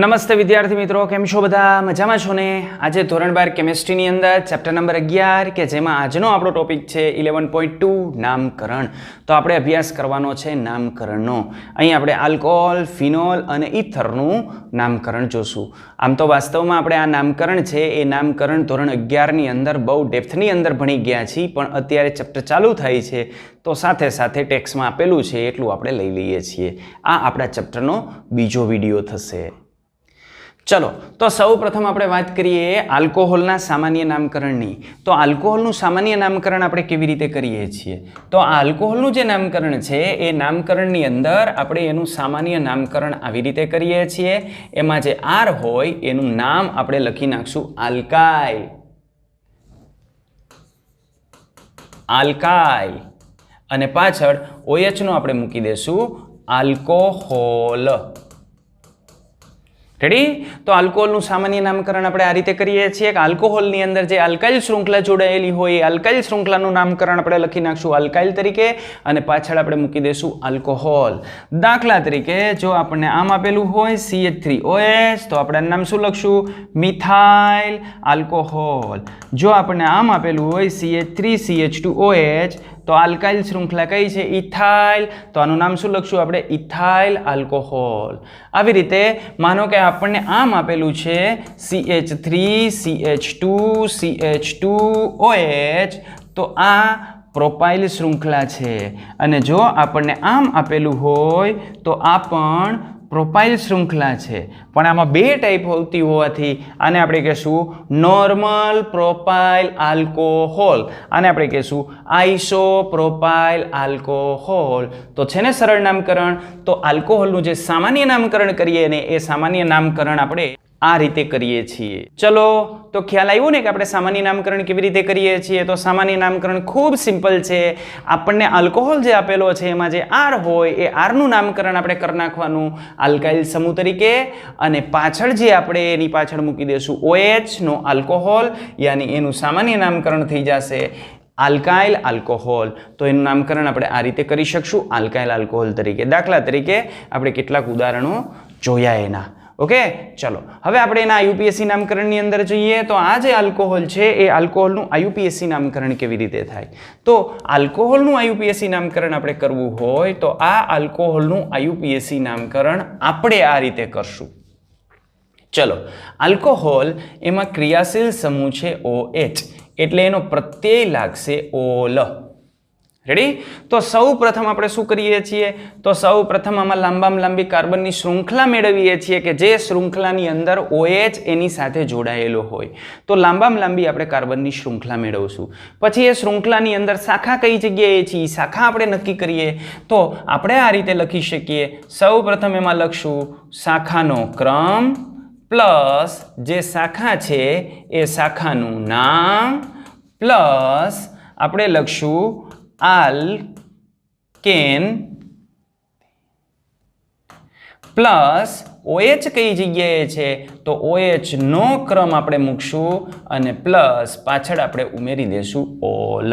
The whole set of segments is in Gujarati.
નમસ્તે વિદ્યાર્થી મિત્રો, કેમ છો બધા? મજામાં છો ને? આજે ધોરણ 12 કેમિસ્ટ્રીની અંદર ચેપ્ટર નંબર 11 કે જેમાં આજનો આપણો ટોપિક છે 11.2 નામકરણ. તો આપણે અભ્યાસ કરવાનો છે નામકરણનો. અહીં આપણે આલ્કોહોલ, ફિનોલ અને ઇથરનું નામકરણ જોશું. આમ તો વાસ્તવમાં આપણે આ નામકરણ છે એ નામકરણ ધોરણ 11ની અંદર બહુ ડેપ્થની અંદર ભણી ગયા છીએ, પણ અત્યારે ચેપ્ટર ચાલુ થાય છે તો સાથે સાથે ટેક્સ્ટમાં આપેલું છે એટલું આપણે લઈ લઈએ છીએ. આ આપણા ચેપ્ટરનો બીજો વિડીયો થશે. ચલો, તો સૌ પ્રથમ આપણે વાત કરીએ આલ્કોહોલના સામાન્ય નામકરણની. તો આલ્કોહોલનું સામાન્ય નામકરણ આપણે કેવી રીતે કરીએ છીએ? તો આ આલ્કોહોલનું જે નામકરણ છે એ નામકરણની અંદર આપણે એનું સામાન્ય નામકરણ આવી રીતે કરીએ છીએ. એમાં જે આર હોય એનું નામ આપણે લખી નાખશું આલ્કાઇલ. આલ્કાઇલ અને પાછળ OH નો આપણે મૂકી દેશું આલ્કોહોલ. રેડી? તો આલ્કોહોલનું સામાન્ય નામકરણ આપણે આ રીતે કરીએ છીએ કે આલ્કોહોલની અંદર જે આલ્કાઇલ શૃંખલા જોડાયેલી હોય એ આલ્કાઇલ શૃંખલાનું નામકરણ આપણે લખી નાખશું આલ્કાઇલ તરીકે અને પાછળ આપણે મૂકી દઈશું આલ્કોહોલ. દાખલા તરીકે જો આપણને આમ આપેલું હોય CH3OH તો આપણે નામ શું લખશું? Methyl alcohol. જો આપણને આમ આપેલું હોય CH3CH2OH તો આલ્કાઇલ શૃંખલા કઈ છે? ઇથાઇલ. તો આનું નામ શું લખશું આપણે? Ethyl alcohol. આવી રીતે માનો કે આપણને આમ આપેલું છે CH3CH2CH2OH તો આ પ્રોપાઇલ શૃંખલા છે. અને જો આપણને આમ આપેલું હોય તો આ પણ પ્રોપાઇલ શૃંખલા છે. પણ આમાં બે ટાઈપ હોતી હોવાથી આને આપણે કહીશું નોર્મલ પ્રોપાઇલ આલ્કોહોલ, આને આપણે કહીશું આઇસોપ્રોપાઇલ આલ્કોહોલ. તો છે ને સરળ નામકરણ. તો આલ્કોહોલનું જે સામાન્ય નામકરણ કરીએ ને એ સામાન્ય નામકરણ આપણે આ રીતે કરીએ છીએ. ચલો, તો ખ્યાલ આવ્યો ને કે આપણે સામાન્ય નામકરણ કેવી રીતે કરીએ છીએ? તો સામાન્ય નામકરણ ખૂબ સિમ્પલ છે. આપણને આલ્કોહોલ જે આપેલો છે એમાં જે આર હોય એ આરનું નામકરણ આપણે કરી નાખવાનું આલ્કાઇલ સમૂહ તરીકે અને પાછળ જે આપણે એની પાછળ મૂકી દઈશું OH નો આલ્કોહોલ, યાની એનું સામાન્ય નામકરણ થઈ જશે આલ્કાઇલ આલ્કોહોલ. તો એનું નામકરણ આપણે આ રીતે કરી શકશું આલ્કાઇલ આલ્કોહોલ તરીકે. દાખલા તરીકે આપણે કેટલાક ઉદાહરણો જોયા એના. ઓકે, ચલો હવે આપણે એના IUPAC નામકરણની અંદર જોઈએ. તો આ જે આલ્કોહોલ છે એ આલ્કોહોલનું IUPAC નામકરણ કેવી રીતે થાય? તો આલ્કોહોલનું IUPAC નામકરણ આપણે કરવું હોય તો આ આલ્કોહોલનું IUPAC નામકરણ આપણે આ રીતે કરશું. ચલો, આલ્કોહોલ એમાં ક્રિયાશીલ સમૂહ છે OH એટલે એનો પ્રત્યય લાગશે ઓલ. રેડી? તો સૌ પ્રથમ આપણે શું કરીએ છીએ? તો સૌ પ્રથમ આમાં લાંબામાં લાંબી કાર્બનની શૃંખલા મેળવીએ છીએ કે જે શૃંખલાની અંદર OH એની સાથે જોડાયેલો હોય. તો લાંબામાં લાંબી આપણે કાર્બનની શૃંખલા મેળવશું. પછી એ શૃંખલાની અંદર શાખા કઈ જગ્યાએ છે એ શાખા આપણે નક્કી કરીએ. તો આપણે આ રીતે લખી શકીએ. સૌ પ્રથમ એમાં લખશું શાખાનો ક્રમ પ્લસ જે શાખા છે એ શાખાનું નામ પ્લસ આપણે લખશું આલ્કેન પ્લસ OH કઈ જગ્યાએ છે? તો OH નો ક્રમ આપણે મૂકશું અને પ્લસ પાછળ આપણે ઉમેરી દેશું ઓલ.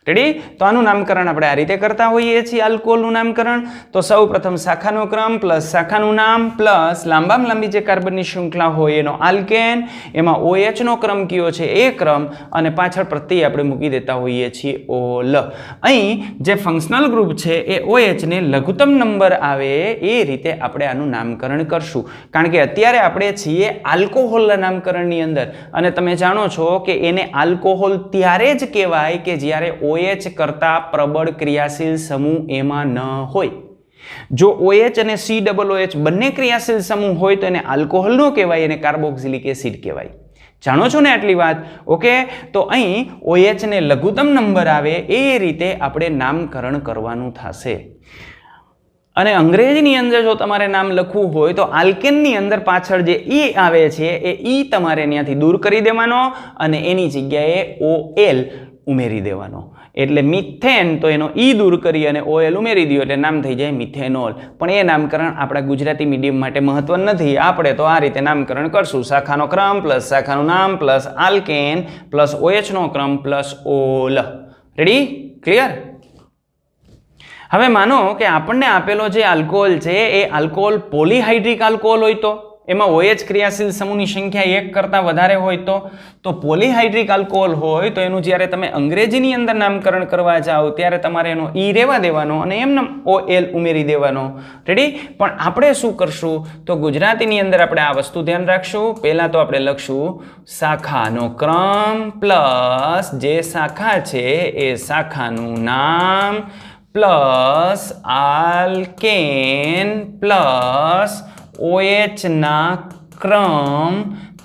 રેડી? તો આનું નામકરણ આપણે આ રીતે કરતા હોઈએ છીએ આલ્કોહોલનું નામકરણ. તો સૌ પ્રથમ શાખાનો ક્રમ પ્લસ શાખાનું નામ પ્લસ લાંબામાં લાંબી જે કાર્બનની શૃંખલા હોય એનો આલ્કેન, એમાં OH નો ક્રમ કયો છે એ ક્રમ અને પાછળ પ્રત્યય આપણે મૂકી દેતા હોઈએ છીએ ઓલ. અહીં જે ફંક્શનલ ગ્રુપ છે એ OH ને લઘુત્તમ નંબર આવે એ રીતે આપણે આનું નામકરણ કરશું. કારણ કે અત્યારે આપણે છીએ આલ્કોહોલના નામકરણની અંદર અને તમે જાણો છો કે એને આલ્કોહોલ ત્યારે જ કહેવાય કે જ્યારે OH કરતા પ્રબળ ક્રિયાશીલ સમૂહ એમાં ન હોય. જો OH અને COOH બંને ક્રિયાશીલ સમૂહ હોય તો એને આલ્કોહોલ ન કહેવાય, એને કાર્બોક્સિલિક એસિડ કહેવાય. જાણો છો ને આટલી વાત? ઓકે, તો અહીં OH ને લઘુત્તમ નંબર આવે એ રીતે આપણે નામકરણ કરવાનું થશે. અને અંગ્રેજીની અંદર જો તમારે નામ લખવું હોય તો આલ્કેનની અંદર પાછળ જે E આવે છે એ E તમારે ત્યાંથી દૂર કરી દેવાનો અને એની જગ્યાએ OL ઉમેરી દેવાનો. એટલે મિથેન તો એનો E દૂર કરી અને OL ઉમેરી દો એટલે નામ થઈ જાય મિથેનોલ. પણ એ નામકરણ આપણા ગુજરાતી મીડિયમ માટે મહત્વનું નથી. આપણે તો આ રીતે નામકરણ કરશું. શાખાનો ક્રમ પ્લસ શાખાનું નામ પ્લસ આલ્કેન પ્લસ OH નો ક્રમ પ્લસ ઓલ. રેડી? ક્લિયર? હવે માનો કે આપણને આપેલો જે આલ્કોહોલ છે એ આલ્કોહોલ પોલીહાઇડ્રિક આલ્કોહોલ હોય તો એમાં OH ક્રિયાશીલ સમૂહની સંખ્યા 1 કરતાં વધારે હોય તો પોલીહાઇડ્રિક આલ્કોહોલ હોય તો એનું જ્યારે તમે અંગ્રેજીની અંદર નામકરણ કરવા જાઓ ત્યારે તમારે એનો ઈ રહેવા દેવાનો અને એમને OL ઉમેરી દેવાનો. રેડી? પણ આપણે શું કરશું તો ગુજરાતીની અંદર આપણે આ વસ્તુ ધ્યાન રાખશું. પહેલાં તો આપણે લખશું શાખાનો ક્રમ પ્લસ જે શાખા છે એ શાખાનું નામ પ્લસ આલ્કેન પ્લસ OH ના ક્રમ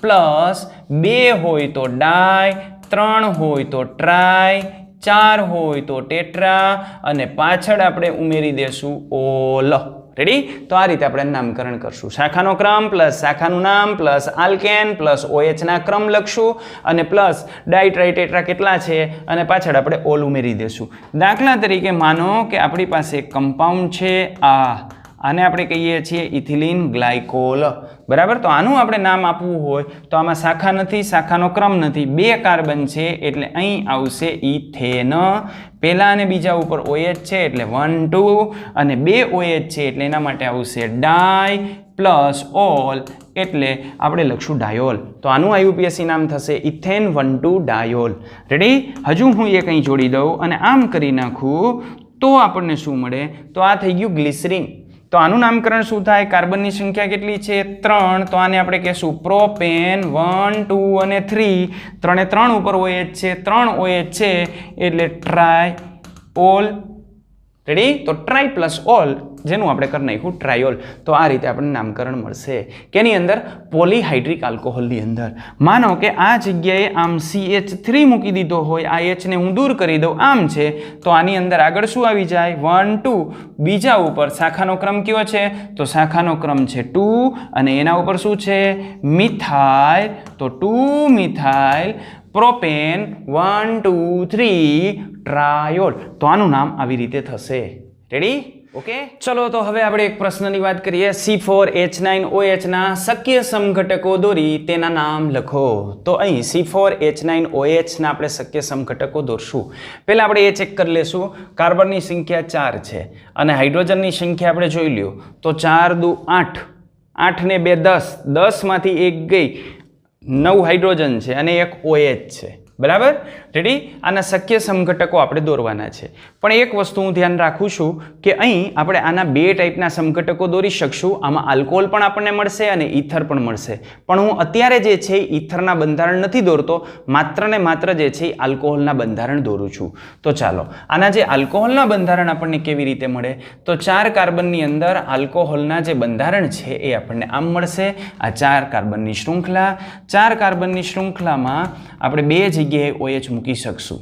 પ્લસ 2 હોય તો ડાય, 3 હોય તો ટ્રાય, 4 હોય તો ટેટ્રા અને પાછળ આપણે ઉમેરી દેશું ઓલ. રેડી? તો આ રીતે આપણે નામકરણ કરશું. શાખાનો ક્રમ પ્લસ શાખાનું નામ પ્લસ આલ્કેન પ્લસ OH ના ક્રમ લખશું અને પ્લસ ડાય ટ્રાય ટેટ્રા કેટલા છે અને પાછળ આપણે ઓલ ઉમેરી દેશું. દાખલા તરીકે માનો કે આપણી પાસે એક કમ્પાઉન્ડ છે આને આપણે કહીએ છીએ ઇથિલિન ગ્લાયકોલ. બરાબર? તો આનું આપણે નામ આપવું હોય તો આમાં શાખા નથી, શાખાનો ક્રમ નથી, 2 કાર્બન છે એટલે અહીં આવશે ઇથેન. પહેલા અને બીજા ઉપર OH છે એટલે 1 2 અને 2 OH છે એટલે એના માટે આવશે ડાય પ્લસ ઓલ એટલે આપણે લખશું ડાયોલ. તો આનું IUPAC નામ થશે ઇથેન 1,2 ડાયોલ. રેડી? હજુ હું એક અહીં જોડી દઉં અને આમ કરી નાખું તો આપણને શું મળે? તો આ થઈ ગયું ગ્લિસરીન. તો આનું નામકરણ શું થાય? કાર્બનની સંખ્યા કેટલી છે? 3. તો આને આપણે કહેશું પ્રોપેન 1 2 અને 3. 3 એ 3 ઉપર OH છે, 3 OH છે એટલે ટ્રાય ઓલ. રેડી? તો ટ્રાય પ્લસ ઓલ જેનું આપણે કરી નાખ્યું ટ્રાયોલ. તો આ રીતે આપણને નામકરણ મળશે. કેની અંદર? પોલીહાઇડ્રિક આલ્કોહોલની અંદર. માનો કે આ જગ્યાએ આમ CH3 મૂકી દીધો હોય, આ H ને હું દૂર કરી દઉં, આમ છે તો આની અંદર આગળ શું આવી જાય? 1 2. બીજા ઉપર શાખાનો ક્રમ કયો છે? તો શાખાનો ક્રમ છે 2 અને એના ઉપર શું છે? મિથાઇલ. તો 2 મિથાઇલ પ્રોપેન 1 2 3 ટ્રાયોલ. તો આનું નામ આવી રીતે થશે. રેડી? ઓકે, ચલો તો હવે આપણે એક પ્રશ્નની વાત કરીએ. C4H9OH ના શક્ય સમઘટકો દોરી તેના નામ લખો. તો અહીં C4H9OH ના આપણે શક્ય સમઘટકો દોરશું. પહેલા આપણે એ ચેક કરી લેશું. કાર્બનની સંખ્યા 4 છે અને હાઇડ્રોજનની સંખ્યા આપણે જોઈ લ્યો તો 4 દુ 8, 8 ને 2 10, 10 માંથી 1 ગઈ, 9 હાઇડ્રોજન છે અને 1 OH છે. બરાબર? રેડી? આના શક્ય સમઘટકો આપણે દોરવાના છે. પણ એક વસ્તુ હું ધ્યાન રાખું છું કે અહીં આપણે આના 2 ટાઈપના સમઘટકો દોરી શકશું. આમાં આલ્કોહોલ પણ આપણને મળશે અને ઈથર પણ મળશે. પણ હું અત્યારે જે છે ઈથરના બંધારણ નથી દોરતો, માત્ર ને માત્ર જે છે આલ્કોહોલના બંધારણ દોરું છું. તો ચાલો આના જે આલ્કોહોલના બંધારણ આપણને કેવી રીતે મળે? તો 4 કાર્બનની અંદર આલ્કોહોલના જે બંધારણ છે એ આપણને આમ મળશે. આ 4 કાર્બનની શૃંખલા, 4 કાર્બનની શૃંખલામાં આપણે 2 જગ્યાએ OH મૂકી શકશું.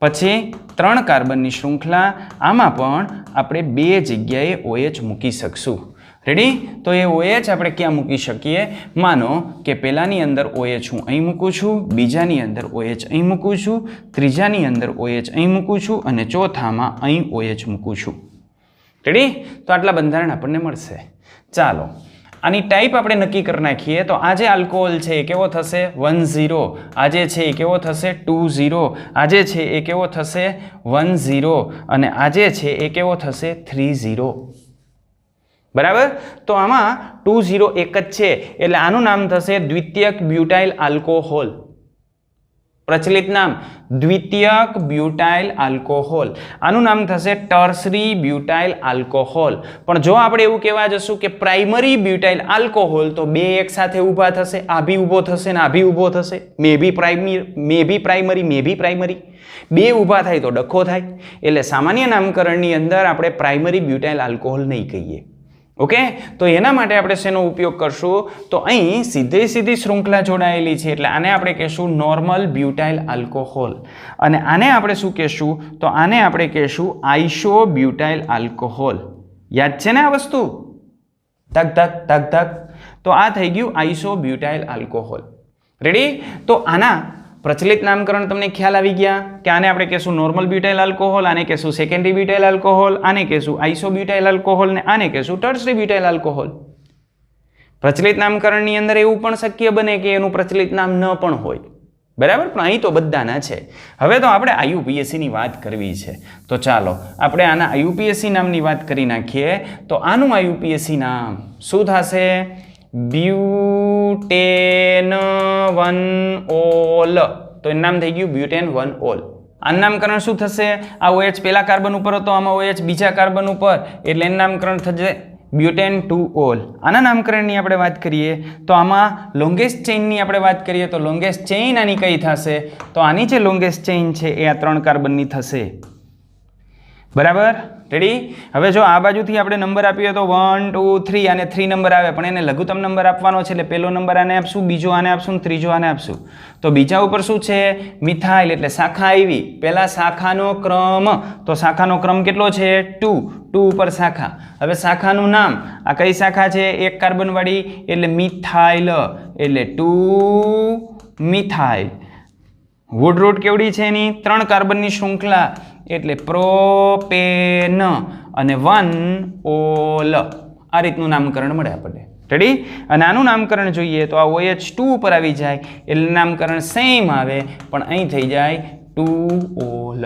પછી 3 કાર્બનની શૃંખલા, આમાં પણ આપણે 2 જગ્યાએ OH મૂકી શકશું. રેડી? તો એ OH આપણે ક્યાં મૂકી શકીએ? માનો કે પહેલાની અંદર OH હું અહીં મૂકું છું, બીજાની અંદર OH અહીં મૂકું છું, ત્રીજાની અંદર OH અહીં મૂકું છું અને ચોથામાં અહીં OH મૂકું છું. રેડી? તો આટલા બંધારણ આપણને મળશે. ચાલો આની ટાઈપ આપણે નક્કી કરી નાખીએ. તો આ જે આલ્કોહોલ છે એ કેવો થશે? 1 0. આ જે છે એ કેવો થશે? 2 0. આ જે છે એ કેવો થશે? 1 0 અને આ જે છે એ કેવો થશે? 3 0. બરાબર? તો આમાં 2 0 એક જ છે એટલે આનું નામ થશે દ્વિતીયક બ્યુટાઇલ આલ્કોહોલ. પ્રચલિત નામ દ્વિતીયક બ્યુટાઇલ આલ્કોહોલ. આનું નામ થશે ટર્સરી બ્યુટાઇલ આલ્કોહોલ. પણ જો આપણે એવું કહેવા જશું કે પ્રાઇમરી બ્યુટાઇલ આલ્કોહોલ તો 2 એક સાથે ઊભા થશે. આ ભી ઊભો થશે ને આ ભી ઊભો થશે. મે બી પ્રાઇમરી 2 ઊભા થાય તો ડખો થાય. એટલે સામાન્ય નામકરણની અંદર આપણે પ્રાઇમરી બ્યુટાઇલ આલ્કોહોલ નહીં કહીએ. ઓકે, તો એના માટે આપણે શેનો ઉપયોગ કરશું? તો અહીં સીધી શૃંખલા જોડાયેલી છે એટલે આને આપણે કહેશું નોર્મલ બ્યુટાઇલ આલ્કોહોલ. અને આને આપણે શું કહેશું? તો આને આપણે કહેશું આઇસો બ્યુટાઇલ આલ્કોહોલ. યાદ છે ને આ વસ્તુ? ધક ધક ધક ધક. તો આ થઈ ગયું આઇસો બ્યુટાઇલ આલ્કોહોલ. રેડી? તો આના પ્રચલિત નામકરણ તમને ખ્યાલ આવી ગયા કે આને આપણે કહેશું નોર્મલ બ્યુટાઇલ આલ્કોહોલ, આને કહેશું સેકન્ડરી બ્યુટાઇલ આલ્કોહોલ, આને કહેશું આઇસો બ્યુટાઇલ આલ્કોહોલ ને આને કહેશું ટર્સરી બ્યુટાઇલ આલ્કોહોલ. પ્રચલિત નામકરણની અંદર એવું પણ શક્ય બને કે એનું પ્રચલિત નામ ન પણ હોય. બરાબર? પણ અહીં તો બધાના છે. હવે તો આપણે IUPAC ની વાત કરવી છે. તો ચાલો આપણે આના IUPAC નામની વાત કરી નાખીએ. તો આનું IUPAC નામ શું થશે? બ્યુટેન 1-ઓલ, તો એનું નામ થઈ ગયું બ્યુટેન 1-ઓલ. આનું નામકરણ શું થશે? આ OH પહેલા કાર્બન ઉપર હતો, આમાં OH બીજા કાર્બન ઉપર, એટલે એનું નામકરણ થશે બ્યુટેન 2-ઓલ. આના નામકરણની આપણે વાત કરીએ તો આમાં લોંગેસ્ટ ચેઇનની આપણે વાત કરીએ તો લોંગેસ્ટ ચેઇન આની કઈ થશે? તો આની જે લોંગેસ્ટ ચેઇન છે એ આ 3 કાર્બનની થશે. બરાબર, રેડી? હવે જો આ બાજુથી આપણે નંબર આપીએ તો 1 2 3 અને 3 નંબર આવે, પણ એને લઘુત્તમ નંબર આપવાનો છે એટલે પહેલો નંબર આને આપશું, બીજો આને આપશું, ત્રીજો આને આપશું. તો બીજા ઉપર શું છે? મિથાઇલ, એટલે શાખા આવી. પહેલા શાખાનો ક્રમ, તો શાખાનો ક્રમ કેટલો છે? 2 ઉપર શાખા. હવે શાખાનું નામ, આ કઈ શાખા છે? 1 કાર્બન વાળી, એટલે મિથાઇલ, એટલે 2 મિથાઇલ. વુડ રૂટ કેવડી છે એની? 3 કાર્બનની શૃંખલા, એટલે પ્રોપેન અને 1-ઓલ. આ રીતનું નામકરણ મળે આપણને. રેડી? અને આનું નામકરણ જોઈએ તો આ OH2 ઉપર આવી જાય એટલે નામકરણ સેમ આવે, પણ અહીં થઈ જાય 2-ઓલ,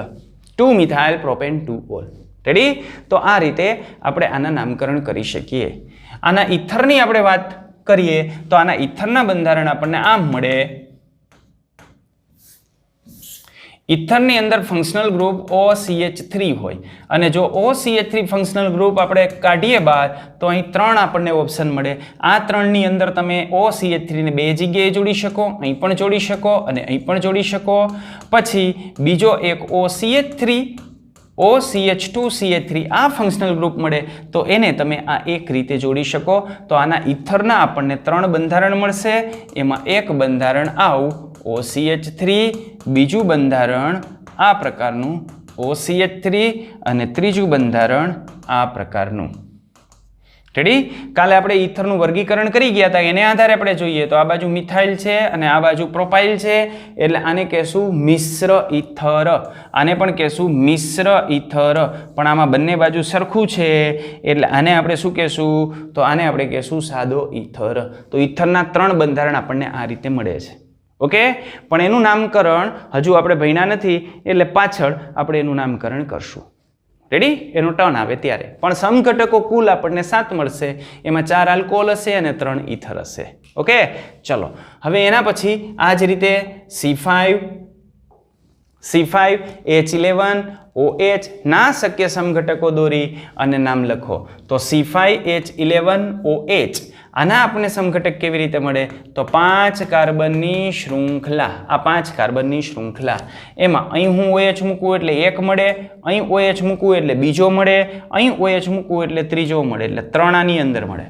2 મિથાઇલ પ્રોપેન 2-ઓલ. રેડી? તો આ રીતે આપણે આના નામકરણ કરી શકીએ. આના ઇથરની આપણે વાત કરીએ તો આના ઇથરના બંધારણ આપણને આમ મળે. ઇથરની અંદર ફંક્શનલ ગ્રુપ OCH3 હોય, અને જો OCH3 ફંક્શનલ ગ્રુપ આપણે કાઢીએ બહાર તો અહીં 3 આપણને ઓપ્શન મળે. આ 3ની અંદર તમે OCH3 ને 2 જગ્યાએ જોડી શકો, અહીં પણ જોડી શકો અને અહીં પણ જોડી શકો. પછી બીજો એક OCH2CH3 આ ફંક્શનલ ગ્રુપ મળે, તો એને તમે આ એક રીતે જોડી શકો. તો આના ઇથરના આપણને 3 બંધારણ મળશે. એમાં એક બંધારણ આવું OCH3, બીજું બંધારણ આ પ્રકારનું OCH3 અને ત્રીજું બંધારણ આ પ્રકારનું. રેડી? કાલે આપણે ઇથરનું વર્ગીકરણ કરી ગયા હતા, એને આધારે આપણે જોઈએ તો આ બાજુ મિથાઇલ છે અને આ બાજુ પ્રોપાઇલ છે, એટલે આને કહેશું મિશ્ર ઇથર. આને પણ કહેશું મિશ્ર ઇથર, પણ આમાં બંને બાજુ સરખું છે એટલે આને આપણે શું કહેશું? તો આને આપણે કહેશું સાદો ઇથર. તો ઇથરના 3 બંધારણ આપણને આ રીતે મળે છે. ઓકે, પણ એનું નામકરણ હજુ આપણે ભણ્યા નથી એટલે પાછળ આપણે એનું નામકરણ કરશું. રેડી? એનું ટર્ન આવે ત્યારે. પણ સમઘટકો કુલ આપણને 7 મળશે, એમાં 4 આલ્કોહોલ હશે અને 3 ઇથર હશે. ઓકે, ચલો હવે એના પછી આ જ રીતે C5H11OH ના શક્ય સમઘટકો દોરી અને નામ લખો. તો C5H11OH આના આપણને સમઘટક કેવી રીતે મળે? તો 5 કાર્બનની શૃંખલા. આ 5 કાર્બનની શૃંખલા, એમાં અહીં હું OH મૂકું એટલે 1 મળે, અહીં OH મૂકું એટલે બીજો મળે, અહીં OH મૂકું એટલે ત્રીજો મળે, એટલે 3 આની અંદર મળે.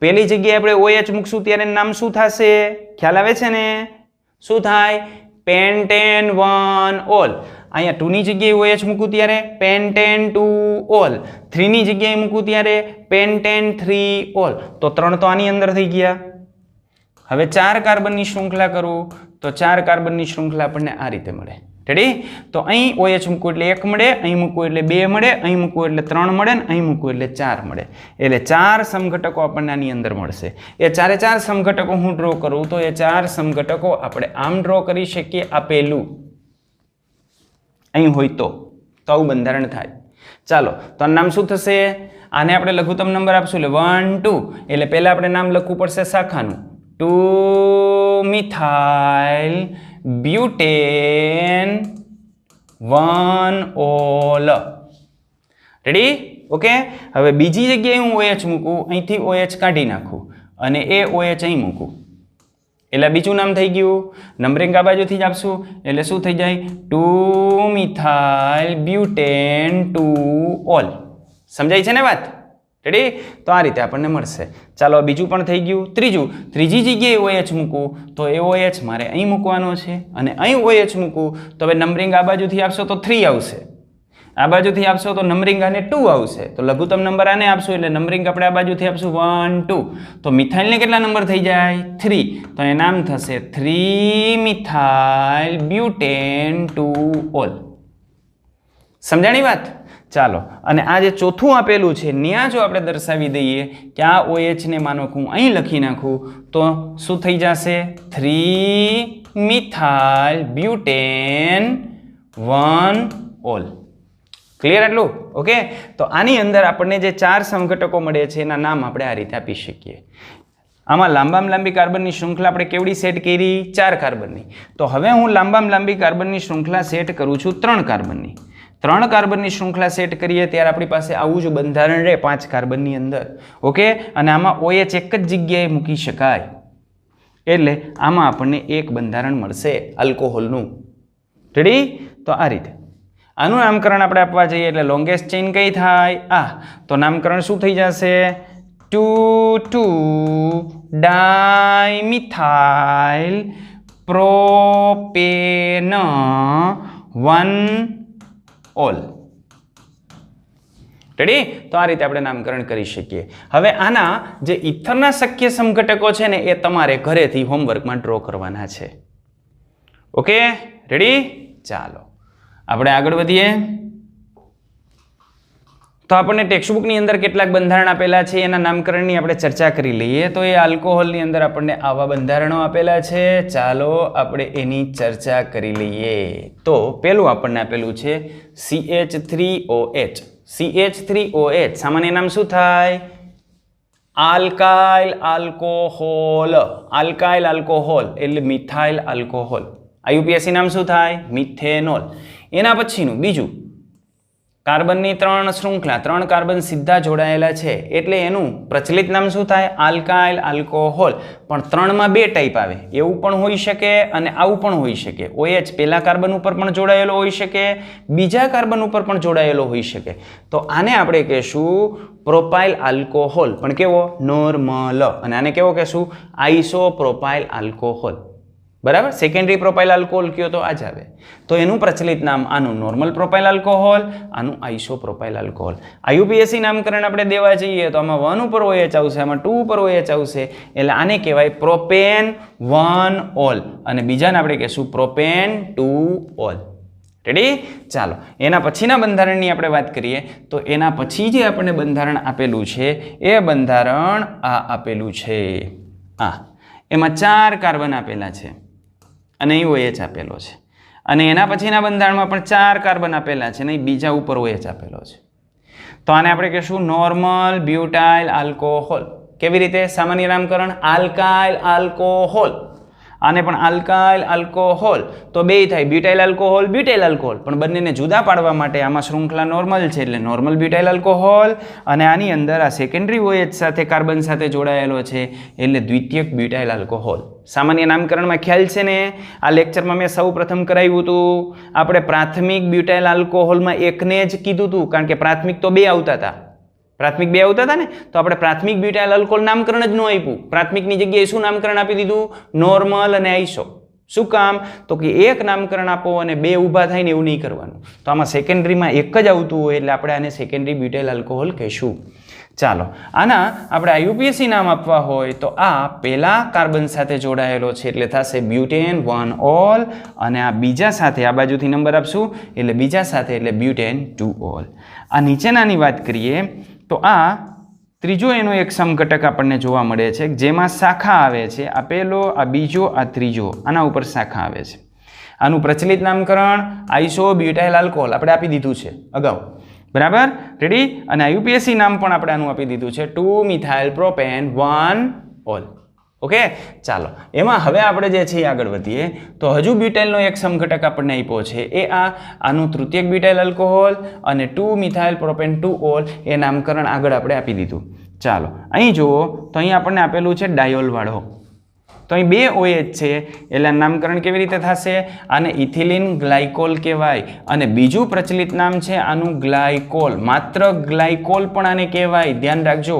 પહેલી જગ્યાએ આપણે OH મૂકશું ત્યારે નામ શું થશે? ખ્યાલ આવે છે ને? શું થાય? પેન્ટેન 1-ઓલ. અહીંયા 2ની જગ્યાએ OH મૂકું ત્યારે પેન્ટેન 2-ઓલ, 3ની જગ્યાએ મૂકું ત્યારે પેન્ટેન 3-ઓલ. તો 3 તો આની અંદર થઈ ગયા. હવે 4 કાર્બનની શૃંખલા કરું તો 4 કાર્બનની શૃંખલા આપણને આ રીતે મળે. રેડી? તો અહીં OH મૂકું એટલે 1 મળે, અહીં મૂકું એટલે 2 મળે, અહીં મૂકું એટલે 3 મળે, ને અહીં મૂકું એટલે 4 મળે. એટલે 4 સમઘટકો આપણને આની અંદર મળશે. એ 4 સમઘટકો હું ડ્રો કરું તો એ 4 સમઘટકો આપણે આમ ડ્રો કરી શકીએ. આ પહેલું અહીં હોય તો આવું બંધારણ થાય. ચાલો, તો નામ શું થશે? આને આપણે લઘુત્તમ નંબર આપશું એટલે 1 2, એટલે પહેલા આપણે નામ લખવું પડશે શાખાનું 2 મિથાઇલ બ્યુટેન 1-ઓલ. રેડી? ઓકે, હવે બીજી જગ્યાએ હું OH મૂકું, અહીંથી OH કાઢી નાખું અને એ OH અહીં મૂકું એટલે બીજું નામ થઈ ગયું. નંબરિંગ આ બાજુથી જ આપશું એટલે શું થઈ જાય? 2 મિથાઇલ બ્યુટેન 2-ઓલ. સમજાય છે ને વાત? રેડી? તો આ રીતે આપણને મળશે. ચાલો બીજું પણ થઈ ગયું. ત્રીજી જગ્યાએ OH મૂકું તો એ OH મારે અહીં મૂકવાનો છે અને અહીં OH મૂકું તો હવે નંબરિંગ આ બાજુથી આપશો તો 3 આવશે, આ બાજુથી આપશો તો નંબરિંગ આને 2 આવશે. તો લઘુત્તમ નંબર આને આપશું એટલે નંબરિંગ આપણે આ બાજુથી આપશું 1 2. તો મિથાઇલને કેટલા નંબર થઈ જાય? 3. તો એ નામ થશે 3 મિથાઇલ બ્યુટેન 2-ઓલ. સમજાણી વાત? ચાલો, અને આ જે ચોથું આપેલું છે ત્યાં જો આપણે દર્શાવી દઈએ કે આ OH ને માનો હું અહીં લખી નાખું તો શું થઈ જશે? 3 મિથાઇલ બ્યુટેન 1-ઓલ. ક્લિયર આટલું? ઓકે, તો આની અંદર આપણને જે 4 સમઘટકો મળે છે એના નામ આપણે આ રીતે આપી શકીએ. આમાં લાંબામાં લાંબી કાર્બનની શૃંખલા આપણે કેવડી સેટ કરી? 4 કાર્બનની. તો હવે હું લાંબામાં લાંબી કાર્બનની શૃંખલા સેટ કરું છું 3 કાર્બનની. 3 કાર્બનની શૃંખલા સેટ કરીએ ત્યારે આપણી પાસે આવું જ બંધારણ રહે 5 કાર્બનની અંદર. ઓકે, અને આમાં OH એક જ જગ્યાએ મૂકી શકાય, એટલે આમાં આપણને એક બંધારણ મળશે આલ્કોહોલનું. રેડી? તો આ રીતે આનું નામકરણ આપણે આપવા જઈએ એટલે લોંગેસ્ટ ચેઇન કઈ થાય? તો નામકરણ શું થઈ જશે? 2,2-dimethyl propane 1-ol. રેડી? તો આ રીતે આપણે નામકરણ કરી શકીએ. હવે આના જે ઇથરના શક્ય સમઘટકો છે ને એ તમારે ઘરેથી હોમવર્કમાં ડ્રો કરવાના છે. Okay, ready? ચાલો આપણે આગળ વધીએ. તો આપણને ટેક્સ્ટબુકની અંદર કેટલાક બંધારણ આપેલા છે એના નામકરણની આપણે ચર્ચા કરી લઈએ. તો એ આલ્કોહોલની અંદર આપણને આવા બંધારણો આપેલા છે. ચાલો આપણે એની ચર્ચા કરી લઈએ. તો પેલું આપણને આપેલું છે CH3OH. CH3OH સામાન્ય નામ શું થાય? Alkyl alcohol. આલ્કાઇલ આલ્કોહોલ એટલે મિથાઇલ આલ્કોહોલ. IUPAC નામ શું થાય? મિથેનોલ. એના પછીનું બીજું, કાર્બનની 3 શૃંખલા, 3 કાર્બન સીધા જોડાયેલા છે એટલે એનું પ્રચલિત નામ શું થાય? Alkyl alcohol. પણ 3માં 2 ટાઈપ આવે, એવું પણ હોઈ શકે અને આવું પણ હોઈ શકે. OH પહેલા કાર્બન ઉપર પણ જોડાયેલો હોઈ શકે, બીજા કાર્બન ઉપર પણ જોડાયેલો હોઈ શકે. તો આને આપણે કહેશું પ્રોપાઇલ આલ્કોહોલ, પણ કેવો? નોર્મલ. અને આને કેવો કહેશું? આઇસોપ્રોપાઇલ આલ્કોહોલ. બરાબર? સેકન્ડરી પ્રોપાઇલ આલ્કોહોલ કયો તો આ જ આવે. તો એનું પ્રચલિત નામ આનું નોર્મલ પ્રોપાઇલ આલ્કોહોલ, આનું આઇસોપ્રોપાઇલ આલ્કોહોલ. IUPAC નામકરણ આપણે દેવા જઈએ તો આમાં 1 ઉપર OH આવશે, આમાં 2 ઉપર OH આવશે, એટલે આને કહેવાય પ્રોપેન 1-ol અને બીજાને આપણે કહેશું પ્રોપેન 2-ol. રેડી? ચાલો એના પછીના બંધારણની આપણે વાત કરીએ તો એના પછી જે આપણને બંધારણ આપેલું છે એ બંધારણ આ આપેલું છે. એમાં 4 કાર્બન આપેલા છે અને અહીં OH આપેલો છે, અને એના પછીના બંધારણમાં પણ 4 કાર્બન આપેલા છે અને બીજા ઉપર OH આપેલો છે. તો આને આપણે કહીશું નોર્મલ બ્યુટાઇલ આલ્કોહોલ. કેવી રીતે? સામાન્ય નામકરણ આલ્કાઇલ આલ્કોહોલ. આને પણ આલ્કાઇલ આલ્કોહોલ તો બે થાય, બ્યુટાઇલ આલ્કોહોલ, બ્યુટાઇલ આલ્કોહોલ. પણ બંનેને જુદા પાડવા માટે આમાં શૃંખલા નોર્મલ છે એટલે નોર્મલ બ્યુટાઇલ આલ્કોહોલ, અને આની અંદર આ સેકન્ડરી OH સાથે કાર્બન સાથે જોડાયેલો છે એટલે દ્વિતીયક બ્યુટાઇલ આલ્કોહોલ. સામાન્ય નામકરણમાં ખ્યાલ છે ને? આ લેક્ચરમાં મેં સૌ પ્રથમ કરાવ્યું હતું. આપણે પ્રાથમિક બ્યુટાઇલ આલ્કોહોલમાં એકને જ કીધું હતું, કારણ કે પ્રાથમિક તો 2 આવતા હતા. પ્રાથમિક 2 આવતા હતા ને, તો આપણે પ્રાથમિક બ્યુટાઇલ આલ્કોહોલ નામકરણ જ ન આપ્યું. પ્રાથમિકની જગ્યાએ શું નામકરણ આપી દીધું? નોર્મલ અને આઈસો. શું કામ? તો કે એક નામકરણ આપો અને 2 ઊભા થાય ને એવું નહીં કરવાનું. તો આમાં સેકન્ડરીમાં એક જ આવતું હોય એટલે આપણે આને સેકન્ડરી બ્યુટાઇલ આલ્કોહોલ કહીશું. ચાલો આના આપણે IUPAC નામ આપવા હોય તો આ પહેલા કાર્બન સાથે જોડાયેલો છે એટલે થશે બ્યુટેન 1-ol, અને આ બીજા સાથે આ બાજુથી નંબર આપશું એટલે બીજા સાથે એટલે બ્યુટેન 2-ol. આ નીચેનાની વાત કરીએ તો આ ત્રીજો એનો એક સમઘટક આપણને જોવા મળે છે જેમાં શાખા આવે છે. આ પહેલો, આ બીજો, આ ત્રીજો, આના ઉપર શાખા આવે છે. આનું પ્રચલિત નામકરણ આઇસોબ્યુટાઇલ આલ્કોહોલ આપણે આપી દીધું છે અગાઉ. બરાબર? રેડી? અને IUPAC નામ પણ આપણે આનું આપી દીધું છે 2-મિથાઇલ પ્રોપેન 1-ol. ઓકે, ચાલો એમાં હવે આપણે જે છે આગળ વધીએ તો હજુ બ્યુટાઇલનો એક સમઘટક આપણને આપ્યો છે એ આનું તૃતીયક બ્યુટાઇલ આલ્કોહોલ અને 2-મિથાઇલ પ્રોપેન 2-ol એ નામકરણ આગળ આપણે આપી દીધું. ચાલો અહીં જુઓ તો અહીં આપણને આપેલું છે ડાયોલ વાળો. તો અહીં 2 OH છે એટલે નામકરણ કેવી રીતે થશે? આને ઇથિલિન ગ્લાયકોલ કહેવાય, અને બીજું પ્રચલિત નામ છે આનું ગ્લાયકોલ. માત્ર ગ્લાયકોલ પણ આને કહેવાય, ધ્યાન રાખજો.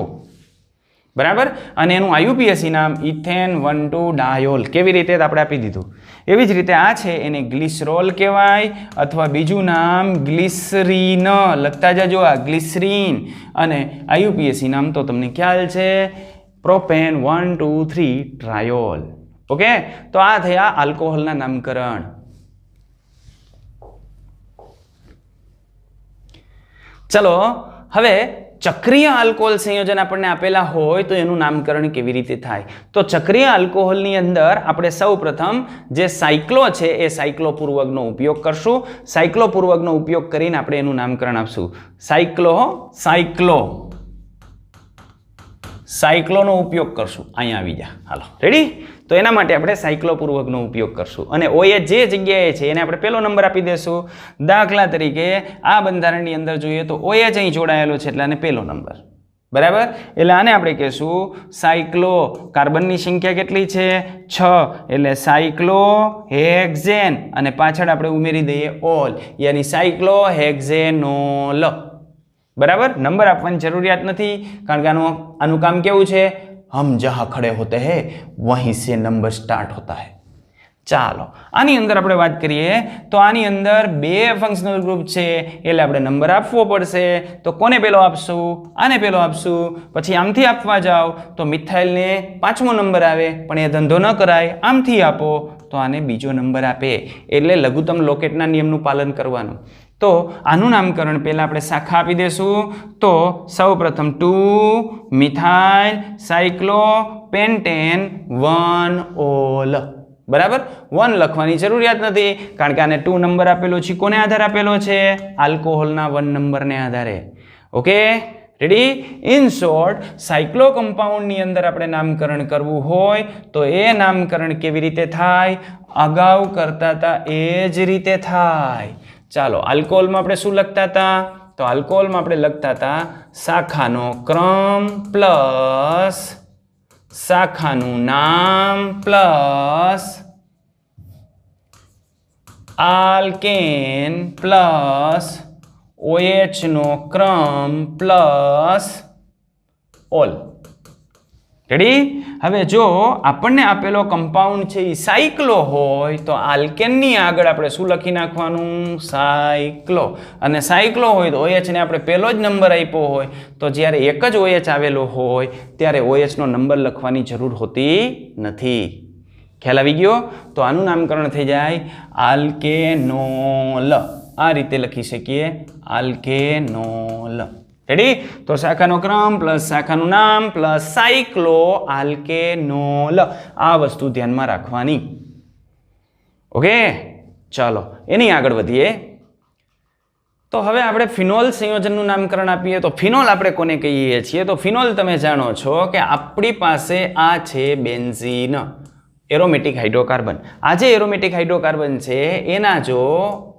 બરાબર? અને એનું IUPAC નામ ઇથેન 1,2-ડાયોલ. કેવી રીતે આપણે આપી દીધું. એવી જ રીતે આ છે એને ગ્લિસરોલ કહેવાય, અથવા બીજું નામ ગ્લિસરીન. લખતા જજો આ ગ્લિસરીન. અને IUPAC નામ તો તમને ખ્યાલ છે પ્રોપેન 1,2,3-ટ્રાયોલ. ઓકે, તો આ થયા આલ્કોહોલના નામકરણ. ચલો હવે ચક્રીય આલ્કોહોલ સંયોજન આપણને આપેલા હોય તો એનું નામકરણ કેવી રીતે થાય? તો ચક્રીય આલ્કોહોલની અંદર આપણે સૌપ્રથમ જે સાયક્લો છે એ સાયક્લો પૂર્વકનો ઉપયોગ કરશું. સાયક્લો પૂર્વકનો ઉપયોગ કરીને આપણે એનું નામકરણ આપશું સાયક્લો. સાયક્લોનો ઉપયોગ કરશું. અહીંયા આવી જા, હાલો રેડી. તો એના માટે આપણે સાયક્લોપૂર્વકનો ઉપયોગ કરશું અને OH જે જગ્યાએ છે એને આપણે પહેલો નંબર આપી દઈશું. દાખલા તરીકે આ બંધારણની અંદર જોઈએ તો OH અહીં જોડાયેલો છે એટલે આને પહેલો નંબર, બરાબર. એટલે આને આપણે કહીશું સાયક્લો. કાર્બનની સંખ્યા કેટલી છે? 6. એટલે સાયક્લોહેક્ઝેન અને પાછળ આપણે ઉમેરી દઈએ ઓલ, યાની સાયક્લોહેક્ઝેનોલ, બરાબર. નંબર આપવાની જરૂરિયાત નથી કારણ કે આનું કામ કેવું છે? हम जहां खड़े होते हैं वहीं से नंबर स्टार्ट होता है. ચાલો આની અંદર આપણે વાત કરીએ તો આની અંદર બે ફંક્શનલ ગ્રુપ છે એટલે આપણે નંબર આપવો પડશે. તો કોને પેલો આપશું? આને પેલો આપશું. પછી આમથી આપવા જાઓ તો મિથાઇલને 5મો નંબર આવે, પણ એ ધંધો ન કરાય. આમથી આપો તો આને બીજો નંબર આપે. એટલે લઘુત્તમ લોકેટના નિયમનું પાલન કરવાનું. તો આનું નામકરણ પહેલાં આપણે શાખા આપી દઈશું. તો સૌ પ્રથમ 2 મિથાઇલ સાયક્લોપેન્ટેન 1 ઓલ, બરાબર. 1 લખવાની જરૂરિયાત નથી કારણ કે આને 2 નંબર આપેલો છે. કોને આધાર આપેલો છે? આલ્કોહોલના 1 નંબરને આધારે. Okay ready. In short cyclo કમ્પાઉન્ડની અંદર આપણે નામકરણ કરવું હોય તો એ નામકરણ કેવી રીતે થાય? અગાઉ કરતા હતા એ જ રીતે થાય. ચાલો આલ્કોહોલમાં આપણે શું લખતા હતા? તો આલ્કોહોલમાં આપણે લખતા હતા શાખાનો ક્રમ પ્લસ શાખાનું નામ પ્લસ આલ્કેન પ્લસ OH નો ક્રમ પ્લસ ઓલ. રેડી. હવે જો આપણને આપેલો કમ્પાઉન્ડ છે એ સાયક્લો હોય તો આલ્કેનની આગળ આપણે શું લખી નાખવાનું? સાયક્લો. અને સાયક્લો હોય તો OH ને આપણે પહેલો જ નંબર આપ્યો હોય તો જ્યારે એક જ OH આવેલો હોય ત્યારે OH નો નંબર લખવાની જરૂર હોતી નથી. ખ્યાલ આવી ગયો? તો આનું નામકરણ થઈ જાય આલ્કેનોલ. આ રીતે લખી શકીએ આલ્કેનોલ. રેડી. તો શાખાનો ક્રમ પ્લસ શાખાનું નામ પ્લસ સાયક્લો આલ્કેનોલ. આ વસ્તુ ધ્યાનમાં રાખવાની. ઓકે ચાલો એની આગળ વધીએ. તો હવે આપણે ફિનોલ સંયોજનનું નામકરણ આપીએ તો ફિનોલ આપણે કોને કહીએ છીએ? તો ફિનોલ તમે જાણો છો કે આપણી પાસે આ છે બેન્ઝીન, એરોમેટિક હાઇડ્રોકાર્બન. આ જે એરોમેટિક હાઇડ્રોકાર્બન છે એના જો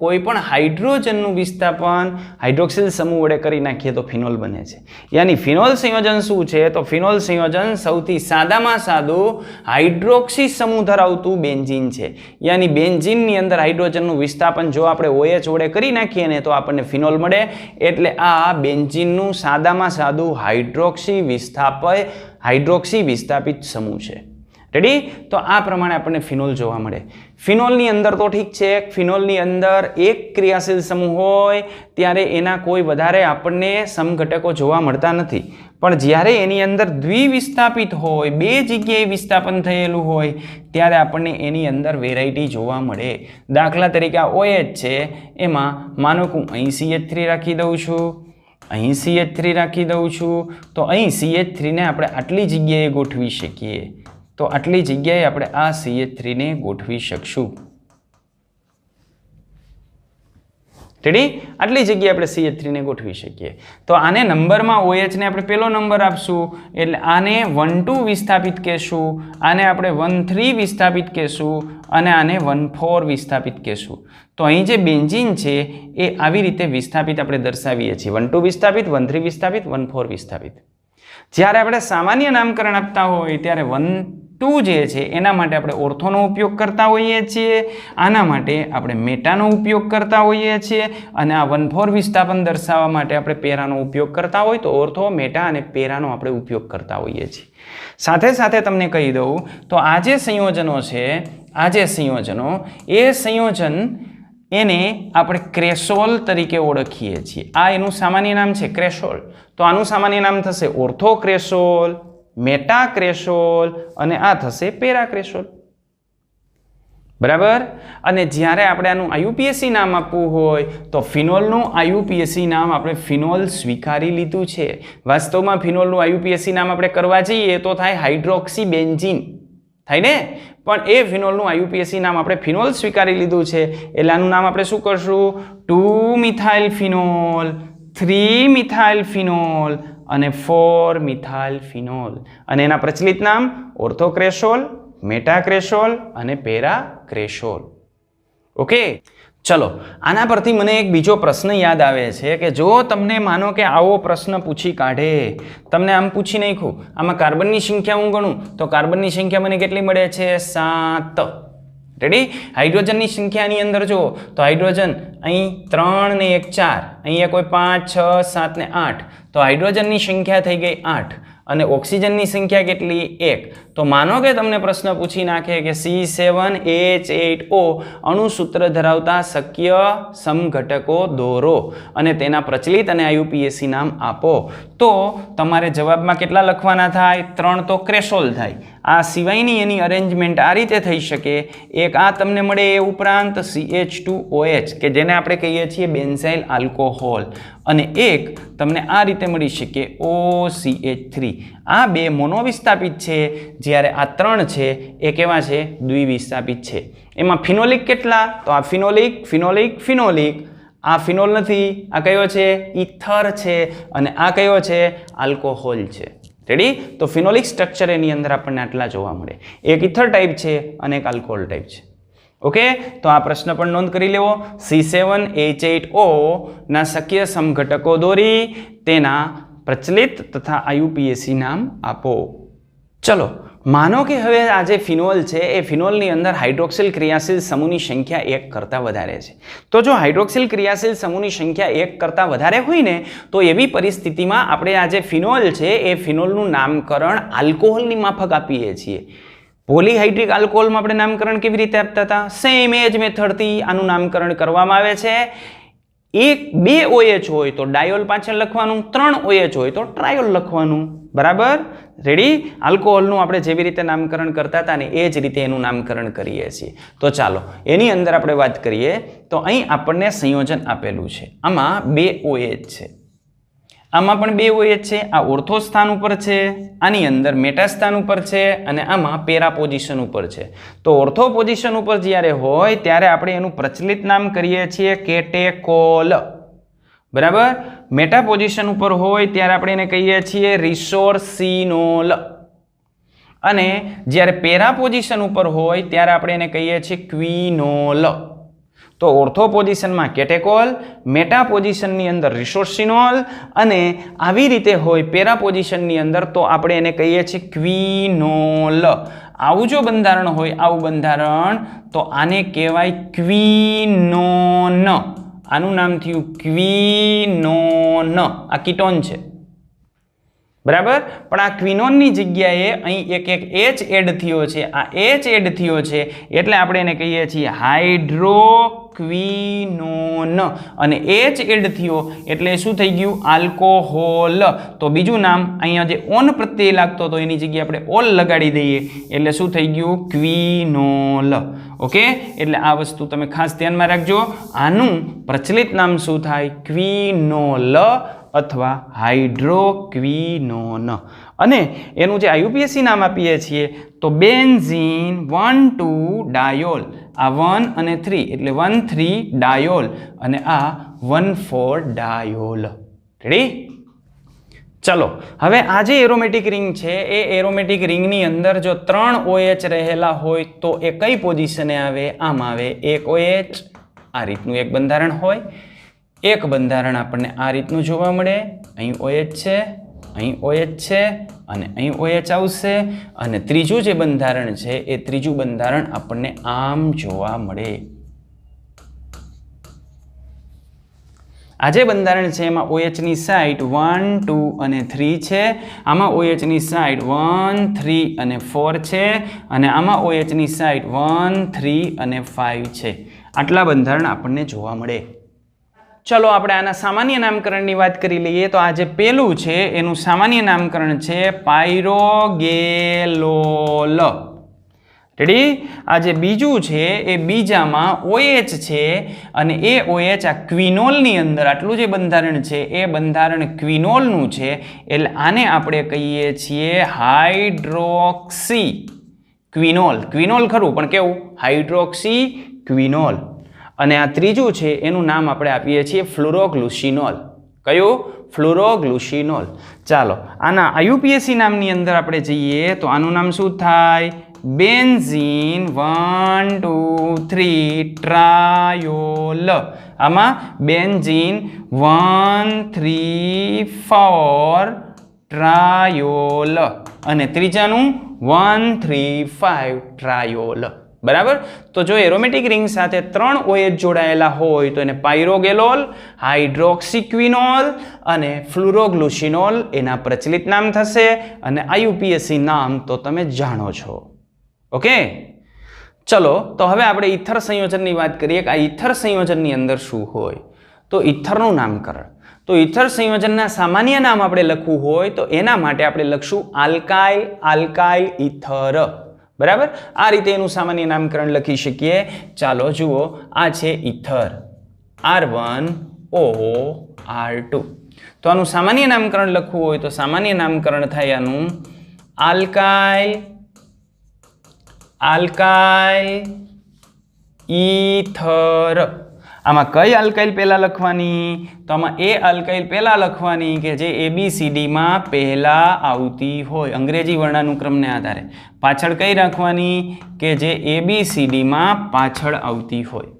કોઈ પણ હાઇડ્રોજનનું વિસ્થાપન હાઇડ્રોક્સિલ સમૂહ વડે કરી નાખીએ તો ફિનોલ બને છે. યાની ફિનોલ સંયોજન શું છે? તો ફિનોલ સંયોજન સૌથી સાદામાં સાદું હાઇડ્રોક્સી સમૂહ ધરાવતું બેન્ઝીન છે. યાની બેન્ઝીનની અંદર હાઇડ્રોજનનું વિસ્થાપન જો આપણે OH વડે કરી નાખીએ ને તો આપણને ફિનોલ મળે. એટલે આ બેન્ઝીનનું સાદામાં સાદું હાઇડ્રોક્સી વિસ્થાપિત સમૂહ છે. રેડી. તો આ પ્રમાણે આપણને ફિનોલ જોવા મળે. ફિનોલની અંદર તો ઠીક છે, ફિનોલની અંદર એક ક્રિયાશીલ સમૂહ હોય ત્યારે એના કોઈ વધારે આપણને સમઘટકો જોવા મળતા નથી. પણ જ્યારે એની અંદર દ્વિવિસ્થાપિત હોય, બે જગ્યાએ વિસ્થાપન થયેલું હોય ત્યારે આપણને એની અંદર વેરાયટી જોવા મળે. દાખલા તરીકે આ OH છે એમાં માનો કે હું અહીં CH3 રાખી દઉં છું, અહીં CH3 રાખી દઉં છું, તો અહીં CH3 ને આપણે આટલી જગ્યાએ ગોઠવી શકીએ. તો આટલી જગ્યાએ આપણે આ CH3 ને ગોઠવી શકશું. રેડી. આટલી જગ્યાએ આપણે CH3 ને ગોઠવી શકીએ. તો આને નંબરમાં OH ને આપણે પહેલો નંબર આપશું એટલે આને 1,2 વિસ્થાપિત કહેશું, આને આપણે 1,3 વિસ્થાપિત કહેશું અને આને 1,4 વિસ્થાપિત કહેશું. તો અહીં જે બેન્ઝીન છે એ આવી રીતે વિસ્થાપિત આપણે દર્શાવીએ છીએ. 1,2 વિસ્થાપિત, 1,3 વિસ્થાપિત, 1,4 વિસ્થાપિત. જ્યારે આપણે સામાન્ય નામકરણ આપતા હોય ત્યારે 1,2 જે છે એના માટે આપણે ઓર્થોનો ઉપયોગ કરતા હોઈએ છીએ, આના માટે આપણે મેટાનો ઉપયોગ કરતા હોઈએ છીએ અને આ 1,4 વિસ્થાપન દર્શાવવા માટે આપણે પેરાનો ઉપયોગ કરતા હોય તો ઓર્થો, મેટા અને પેરાનો આપણે ઉપયોગ કરતા હોઈએ છીએ. સાથે સાથે તમને કહી દઉં તો આ જે સંયોજનો છે, આ જે સંયોજનો, એ સંયોજન એને આપણે ક્રેસોલ તરીકે ઓળખીએ છીએ. આ એનું સામાન્ય નામ છે ક્રેસોલ. તો આનું સામાન્ય નામ થશે ઓર્થોક્રેસોલ, મેટાક્રેસોલ અને આ થશે પેરાક્રેસોલ. બરાબર. અને જ્યારે આપણે આનું IUPAC નામ આપવું હોય તો ફિનોલનું IUPAC નામ આપણે ફિનોલ સ્વીકારી લીધું છે. વાસ્તવમાં ફિનોલનું IUPAC નામ આપણે કરવા જઈએ તો થાય હાઇડ્રોક્સી બેન્ઝીન, થાય ને? પણ એ ફિનોલનું IUPAC નામ આપણે ફિનોલ સ્વીકારી લીધું છે એટલે આનું નામ આપણે શું કરશું? 2 મિથાઇલ ફિનોલ, 3 મિથાઇલ ફિનોલ અને 4 મિથાઇલ ફિનોલ. અને એના પ્રચલિત નામ ઓર્થોક્રેસોલ, મેટાક્રેસોલ અને પેરાક્રેસોલ. ઓકે, ચલો આના પરથી મને એક બીજો પ્રશ્ન યાદ આવે છે કે જો તમને માનો કે આવો પ્રશ્ન પૂછી કાઢે, તમને આમ પૂછી નાખ્યું આમાં કાર્બનની સંખ્યા હું ગણું તો કાર્બનની સંખ્યા મને કેટલી મળે છે? 7. રેડી? હાઇડ્રોજનની સંખ્યાની અંદર જો તો હાઇડ્રોજન અહીં 3 ને 1 4, અહીંયા કોઈ 5 6 7 ને 8, તો હાઇડ્રોજનની સંખ્યા થઈ ગઈ 8 અને ઓક્સિજનની સંખ્યા કેટલી? 1. તો માનો કે તમને પ્રશ્ન પૂછી નાખે કે C7H8O અણુસૂત્ર ધરાવતા શક્ય સમઘટકો દોરો અને તેના પ્રચલિત અને IUPAC નામ આપો, તો તમારે જવાબમાં કેટલા લખવાના થાય? 3 તો ક્રેસોલ થાય. આ સિવાયની એની અરેન્જમેન્ટ આ રીતે થઈ શકે. એક આ તમને મળે એ ઉપરાંત CH2OH કે જેને આપણે કહીએ છીએ બેન્ઝાઇલ આલ્કોહોલ, અને એક તમને આ રીતે મળી શકે OCH3. આ બે મોનોવિસ્થાપિત છે, જ્યારે આ 3 છે એ કેવા છે? દ્વિવિસ્થાપિત છે. એમાં ફિનોલિક કેટલા? તો આ ફિનોલિક ફિનોલિક ફિનોલિક. આ ફિનોલ નથી, આ કયો છે? ઇથર છે. અને આ કયો છે? આલ્કોહોલ છે. રેડી? તો ફિનોલિક સ્ટ્રક્ચર એની અંદર આપણને આટલા જોવા મળે. એક ઇથર ટાઈપ છે અને એક આલ્કોહોલ ટાઈપ છે. ઓકે, તો આ પ્રશ્ન પણ નોંધ કરી લેવો. C7H8O ના શક્ય સમઘટકો દોરી તેના પ્રચલિત તથા IUPAC નામ આપો. ચલો માનો કે હવે આ જે ફિનોલ છે એ ફિનોલની અંદર હાઇડ્રોક્સિલ ક્રિયાશીલ સમૂહની સંખ્યા 1 કરતાં વધારે છે. તો જો હાઇડ્રોક્સિલ ક્રિયાશીલ સમૂહની સંખ્યા 1 કરતાં વધારે હોય ને તો એવી પરિસ્થિતિમાં આપણે આ જે ફિનોલ છે એ ફિનોલનું નામકરણ આલ્કોહોલની માફક આપીએ છીએ. પોલીહાઇડ્રિક આલ્કોહોલમાં આપણે નામકરણ કેવી રીતે આપતા હતા? સેમ એજ મેથડથી આનું નામકરણ કરવામાં આવે છે. 2 OH હોય તો ડાયોલ પાછળ લખવાનું, 3 OH હોય તો ટ્રાયોલ લખવાનું. બરાબર? રેડી? આલ્કોહોલનું આપણે જેવી રીતે નામકરણ કરતા હતા ને એ જ રીતે એનું નામકરણ કરીએ છીએ. તો ચાલો એની અંદર આપણે વાત કરીએ. તો અહીં આપણને સંયોજન આપેલું છે. આમાં 2 OH છે, આમાં પણ 2 OH છે. આ ઓર્થો સ્થાન ઉપર છે, આની અંદર મેટા સ્થાન ઉપર છે, અને આમાં પેરા પોઝિશન ઉપર છે. તો ઓર્થો પોઝિશન ઉપર જ્યારે હોય ત્યારે આપણે એનું પ્રચલિત નામ કરીએ છીએ કેટેકોલ. બરાબર? મેટા પોઝિશન ઉપર હોય ત્યારે આપણે એને કહીએ છીએ રિસોર્સિનોલ, અને જ્યારે પેરા પોઝિશન ઉપર હોય ત્યારે આપણે એને કહીએ છીએ ક્વિનોલ. તો ઓર્થો પોઝિશનમાં કેટેકોલ, મેટા પોઝિશનની અંદર રિસોર્સિનોલ, અને આવી રીતે હોય પેરા પોઝિશનની અંદર તો આપણે એને કહીએ છીએ ક્વિનોલ. આવું જો બંધારણ હોય, આવું બંધારણ, તો આને કહેવાય ક્વિનોન. આનું નામ થયું ક્વિનોન. આ કીટોન છે. બરાબર? પણ આ ક્વિનોનની જગ્યાએ અહીં એક H એડ થયો છે. આ H એડ થયો છે એટલે આપણે એને કહીએ છીએ હાઇડ્રોક્વિનોન, અને H એડ થયો એટલે શું થઈ ગયું? આલ્કોહોલ. તો બીજું નામ અહીંયા જે ઓન પ્રત્યય લાગતો હતો એની જગ્યાએ આપણે ઓલ લગાડી દઈએ એટલે શું થઈ ગયું? ક્વિનોલ. ઓકે, એટલે આ વસ્તુ તમે ખાસ ધ્યાનમાં રાખજો. આનું પ્રચલિત નામ શું થાય? ક્વિનોલ અથવા હાઇડ્રોક્વિનોન. અને એનું જે IUPAC નામ આપીએ છીએ તો બેન્ઝીન 1,2 ડાયોલ. આ 1 અને 3 એટલે 1,3 ડાયોલ, અને આ 1,4 ડાયોલ. રેડી? ચલો હવે આ જે એરોમેટિક રિંગ છે એ એરોમેટિક રિંગની અંદર જો 3 OH રહેલા હોય તો એ કઈ પોઝિશને આવે? આમ આવે. 1 OH આ રીતનું એક બંધારણ હોય. એક બંધારણ આપણને આ રીતનું જોવા મળે. અહીં OH છે, અહીં OH છે, અને અહીં OH આવશે. અને ત્રીજું જે બંધારણ છે એ ત્રીજું બંધારણ આપણને આમ જોવા મળે. આ જે બંધારણ છે એમાં OH ની સાઇડ 1, 2 અને 3 છે. આમાં OH ની સાઇડ 1, 3 અને 4 છે, અને આમાં OH ની સાઇડ 1, 3 અને 5 છે. આટલા બંધારણ આપણને જોવા મળે. ચલો આપણે આના સામાન્ય નામકરણની વાત કરી લઈએ. તો આ જે પેલું છે એનું સામાન્ય નામકરણ છે પાયરોગેલોલ. રેડી? આ જે બીજું છે એ બીજામાં OH છે, અને એ OH આ ક્વિનોલની અંદર આટલું જે બંધારણ છે એ બંધારણ ક્વિનોલનું છે, એટલે આને આપણે કહીએ છીએ હાઇડ્રોક્સી ક્વિનોલ. ક્વિનોલ ખરું પણ કેવું? હાઇડ્રોક્સી ક્વિનોલ. અને આ ત્રીજું છે એનું નામ આપણે આપીએ છીએ ફ્લુરોગ્લુસિનોલ. કયું? ફ્લુરોગ્લુશિનોલ. ચાલો આના આયુપીએસી નામની અંદર આપણે જઈએ તો આનું નામ શું થાય? બેન્ઝીન 1 2 3 ટ્રાયોલ. આમાં બેન્ઝીન 1 3 4 ટ્રાયોલ અને ત્રીજાનું 1 3 5 ટ્રાયોલ. બરાબર. તો જો એરોમેટિક રિંગ સાથે 3 OH જોડાયેલા હોય તો એને પાયરોગેલોલ, હાઇડ્રોક્સીક્વિનોલ અને ફ્લુરોગ્લુશિનોલ એના પ્રચલિત નામ થશે અને આયુપીએસી નામ તો તમે જાણો છો. ઓકે, ચલો તો હવે આપણે ઈથર સંયોજનની વાત કરીએ કે આ ઈથર સંયોજનની અંદર શું હોય. તો ઈથરનું નામકરણ. તો ઈથર સંયોજનના સામાન્ય નામ આપણે લખવું હોય તો એના માટે આપણે લખશું આલ્કાઇલ, આલ્કાઇલ ઈથર. બરાબર. આ રીતે એનું સામાન્ય નામકરણ લખી શકીએ. ચાલો જુઓ, આ છે ઈથર R1O R2. તો આનું સામાન્ય નામકરણ લખવું હોય તો સામાન્ય નામકરણ થાય આનું આલ્કાઇલ, આલ્કાઇલ ઈથર. આમાં કઈ આલ્કાઇલ પહેલા લખવાની? તો આમાં એ આલ્કાઇલ પહેલા લખવાની કે જે ABCD માં પહેલા આવતી હોય અંગ્રેજી વર્ણાનુક્રમને આધારે. પાછળ કઈ રાખવાની કે જે ABCD માં પાછળ આવતી હોય.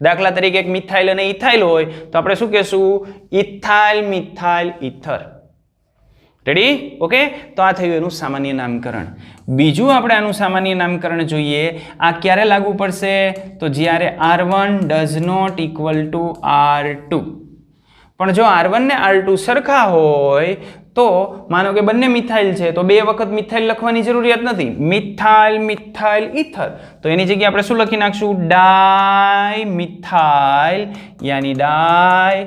દાખલા તરીકે એક મિથાઇલ અને ઇથાઇલ હોય તો આપણે શું કહેશું? Ethyl, methyl, ether. Ready? Okay, તો આ થયું એનું સામાન્ય નામકરણ. બીજું આપણે આનું સામાન્ય નામકરણ જોઈએ. આ ક્યારે લાગુ પડશે? તો જ્યારે R1 does not equal to R2. પણ જો R1 ને R2 સરખા હોય તો માનો કે બંને મિથાઇલ છે તો બે વખત મિથાઇલ લખવાની જરૂરિયાત નથી. Methyl, methyl, ether. તો એની જગ્યાએ આપણે શું લખી નાખશું? ડાય મિથાઇલ યાની ડાય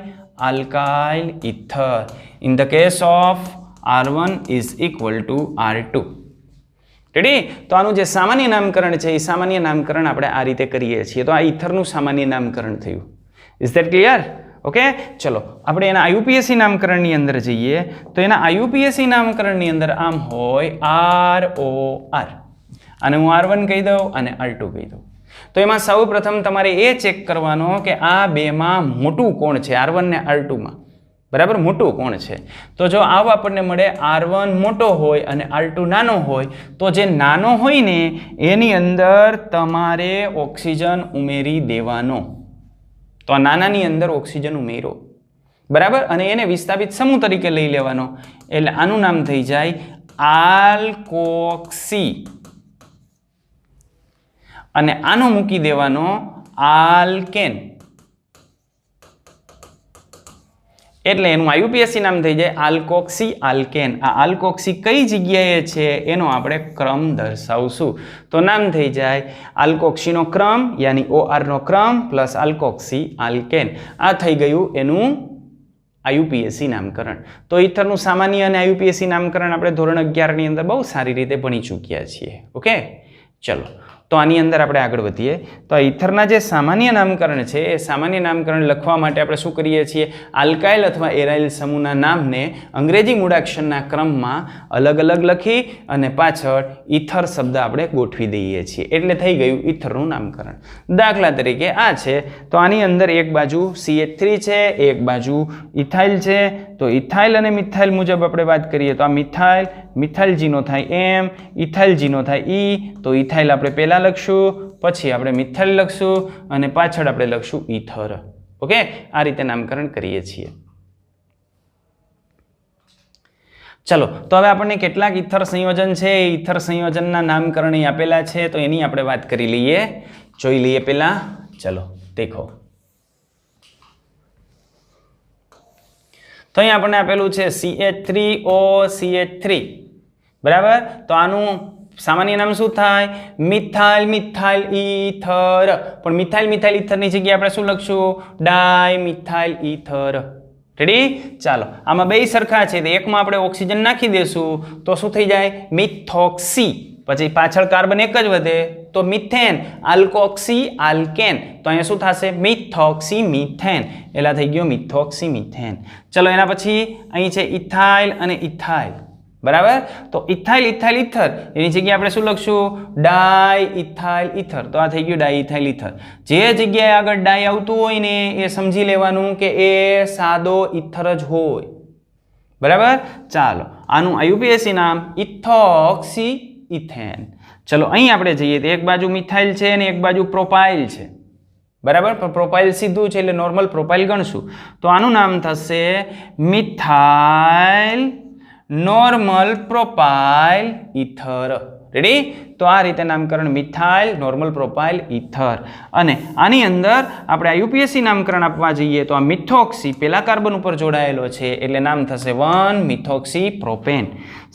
alkyl ether. In the case of R1 is equal to R2. Ready? તો આનું જે સામાન્ય નામકરણ છે એ સામાન્ય નામકરણ આપણે આ રીતે કરીએ છીએ. તો આ ઇથરનું સામાન્ય નામકરણ થયું. Is that clear? ઓકે, ચલો આપણે એના આયુપીએસી નામકરણની અંદર જઈએ. તો એના આયુપીએસી નામકરણની અંદર આમ હોય ROR. આને હું R1 કહી દઉં અને R2 કહી દઉં. તો એમાં સૌ પ્રથમ તમારે એ ચેક કરવાનો કે આ બેમાં મોટું કોણ છે? R1 ને R2 માં બરાબર મોટું કોણ છે? તો જો આવ આપણને મળે R1 મોટો હોય અને R2 નાનો હોય તો જે નાનો હોય ને એની અંદર તમારે ઓક્સિજન ઉમેરી દેવાનો. તો આ નાનાની અંદર ઓક્સિજન ઉમેરો. બરાબર. અને એને વિસ્થાપિત સમૂહ તરીકે લઈ લેવાનો. એટલે આનું નામ થઈ જાય આલ્કોક્સી અને આનો મૂકી દેવાનો આલ્કેન. એટલે એનું આયુપીએસી નામ થઈ જાય આલ્કોક્સી આલ્કેન. આ આલ્કોક્સી કઈ જગ્યાએ છે એનો આપણે ક્રમ દર્શાવશું. તો નામ થઈ જાય આલ્કોક્સીનો ક્રમ યાની OR નો ક્રમ પ્લસ આલ્કોક્સી આલ્કેન. આ થઈ ગયું એનું આયુપીએસી નામકરણ. તો ઇથરનું સામાન્ય અને આયુપીએસી નામકરણ આપણે ધોરણ 11 ની અંદર બહુ સારી રીતે ભણી ચૂક્યા છીએ. ઓકે, ચલો તો આની અંદર આપણે આગળ વધીએ. તો ઇથરના જે સામાન્ય નામકરણ છે એ સામાન્ય નામકરણ લખવા માટે આપણે શું કરીએ છીએ? આલ્કાઇલ અથવા એરાઇલ સમૂહના નામને અંગ્રેજી મૂળાક્ષરના ક્રમમાં અલગ અલગ લખી અને પાછળ ઇથર શબ્દ આપણે ગોઠવી દઈએ છીએ. એટલે થઈ ગયું ઇથરનું નામકરણ. દાખલા તરીકે આ છે તો આની અંદર એક બાજુ CH3 છે, એક બાજુ ઇથાઇલ છે. તો ઇથાઇલ અને મિથાઇલ મુજબ આપણે વાત કરીએ તો આ મિથાઇલ, મિથાઇલ જીનો થાય M, ઇથાઇલ જીનો થાય E. તો ઇથાઇલ આપણે પહેલા લખશું, પછી આપણે મિથાઇલ લખશું અને પાછળ આપણે લખશું ઇથર. ઓકે, આ રીતે નામકરણ કરીએ છીએ. ચલો તો હવે આપણને કેટલાક ઇથર સંયોજન છે એ ઇથર સંયોજનના નામકરણ આપેલા છે તો એની આપણે વાત કરી લઈએ. જોઈ લઈએ પહેલા. ચલો દેખો, તો અહીં આપણને આપેલું છે CH3OCH3. બરાબર. તો આનું સામાન્ય નામ શું થાય? Methyl, methyl ether. પણ મિથાઇલ, મિથાઇલ ઇથરની જગ્યાએ આપણે શું લખશું? ડાય મિથાઇલ ઇથર. રેડી? ચાલો આમાં બે સરખા છે તો એકમાં આપણે ઓક્સિજન નાખી દેશું તો શું થઈ જાય? મિથોક્સી. પછી પાછળ કાર્બન એક જ વધે તો મિથેન, આલ્કોક્સી આલ્કેન. તો અહીંયા શું થશે? Methoxy methane. એટલે થઈ ગયો મિથોક્સી મિથેન. ચલો એના પછી અહીં છે ઇથાઇલ અને ઇથાઇલ. બરાબર. તો ઇથાઇલ, ઇથાઇલ ઇથર એની જગ્યાએ આપણે શું લખશું? ડાય ઇથાઇલ ઇથર. તો આ થઈ ગયું ડાય ઇથાઇલ ઇથર. જે જગ્યાએ આગળ ડાય આવતું હોય ને એ સમજી લેવાનું કે એ સાદો ઇથર જ હોય. બરાબર. ચાલો, આનું IUPAC નામ ઇથોક્સી ઇથેન. ચલો અહીં આપણે જઈએ તો એક બાજુ મિથાઇલ છે અને એક બાજુ પ્રોપાઇલ છે. બરાબર, પણ પ્રોપાઇલ સીધું છે એટલે નોર્મલ પ્રોપાઇલ ગણશું. તો આનું નામ થશે methyl normal propyl ether. Ready? તો આ રીતે નામકરણ મિથાઇલ નોર્મલ પ્રોપાઇલ ઇથર. અને આની અંદર આપણે IUPAC નામકરણ આપવા જઈએ તો આ મિથોક્સી પેલા કાર્બન ઉપર જોડાયેલો છે એટલે નામ થશે 1 મિથોક્સી પ્રોપેન.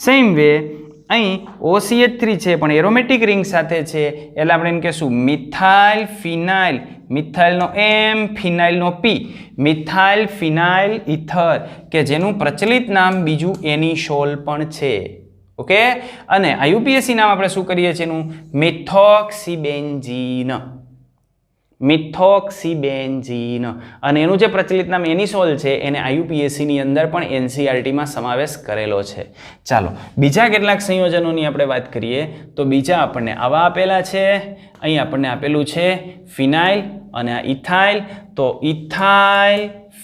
સેમ વે અહીં OCH3 છે પણ એરોમેટિક રિંગ સાથે છે એટલે આપણે એમ કહેશું મિથાઇલ ફિનાઇલ, મિથાઇલનો M ફિનાઇલનો P, મિથાઇલ ફિનાઇલ ઇથર કે જેનું પ્રચલિત નામ બીજું એનિસોલ પણ છે. ઓકે, અને IUPAC નામ આપણે શું કરીએ છીએ એનું મિથોક્સીબેન્ઝીન. મિથોક્સીબેન્ઝીન અને એનું જે પ્રચલિત નામ એનિસોલ છે એને IUPAC ની અંદર પણ NCERT માં સમાવેશ કરેલો છે. ચાલો બીજા કેટલાક સંયોજનોની આપણે વાત કરીએ તો બીજા આપણને આવા આપેલા છે. અહીં આપણને આપેલું છે ફિનાઇલ અને આ ઇથાઇલ. તો ઇથાઇલ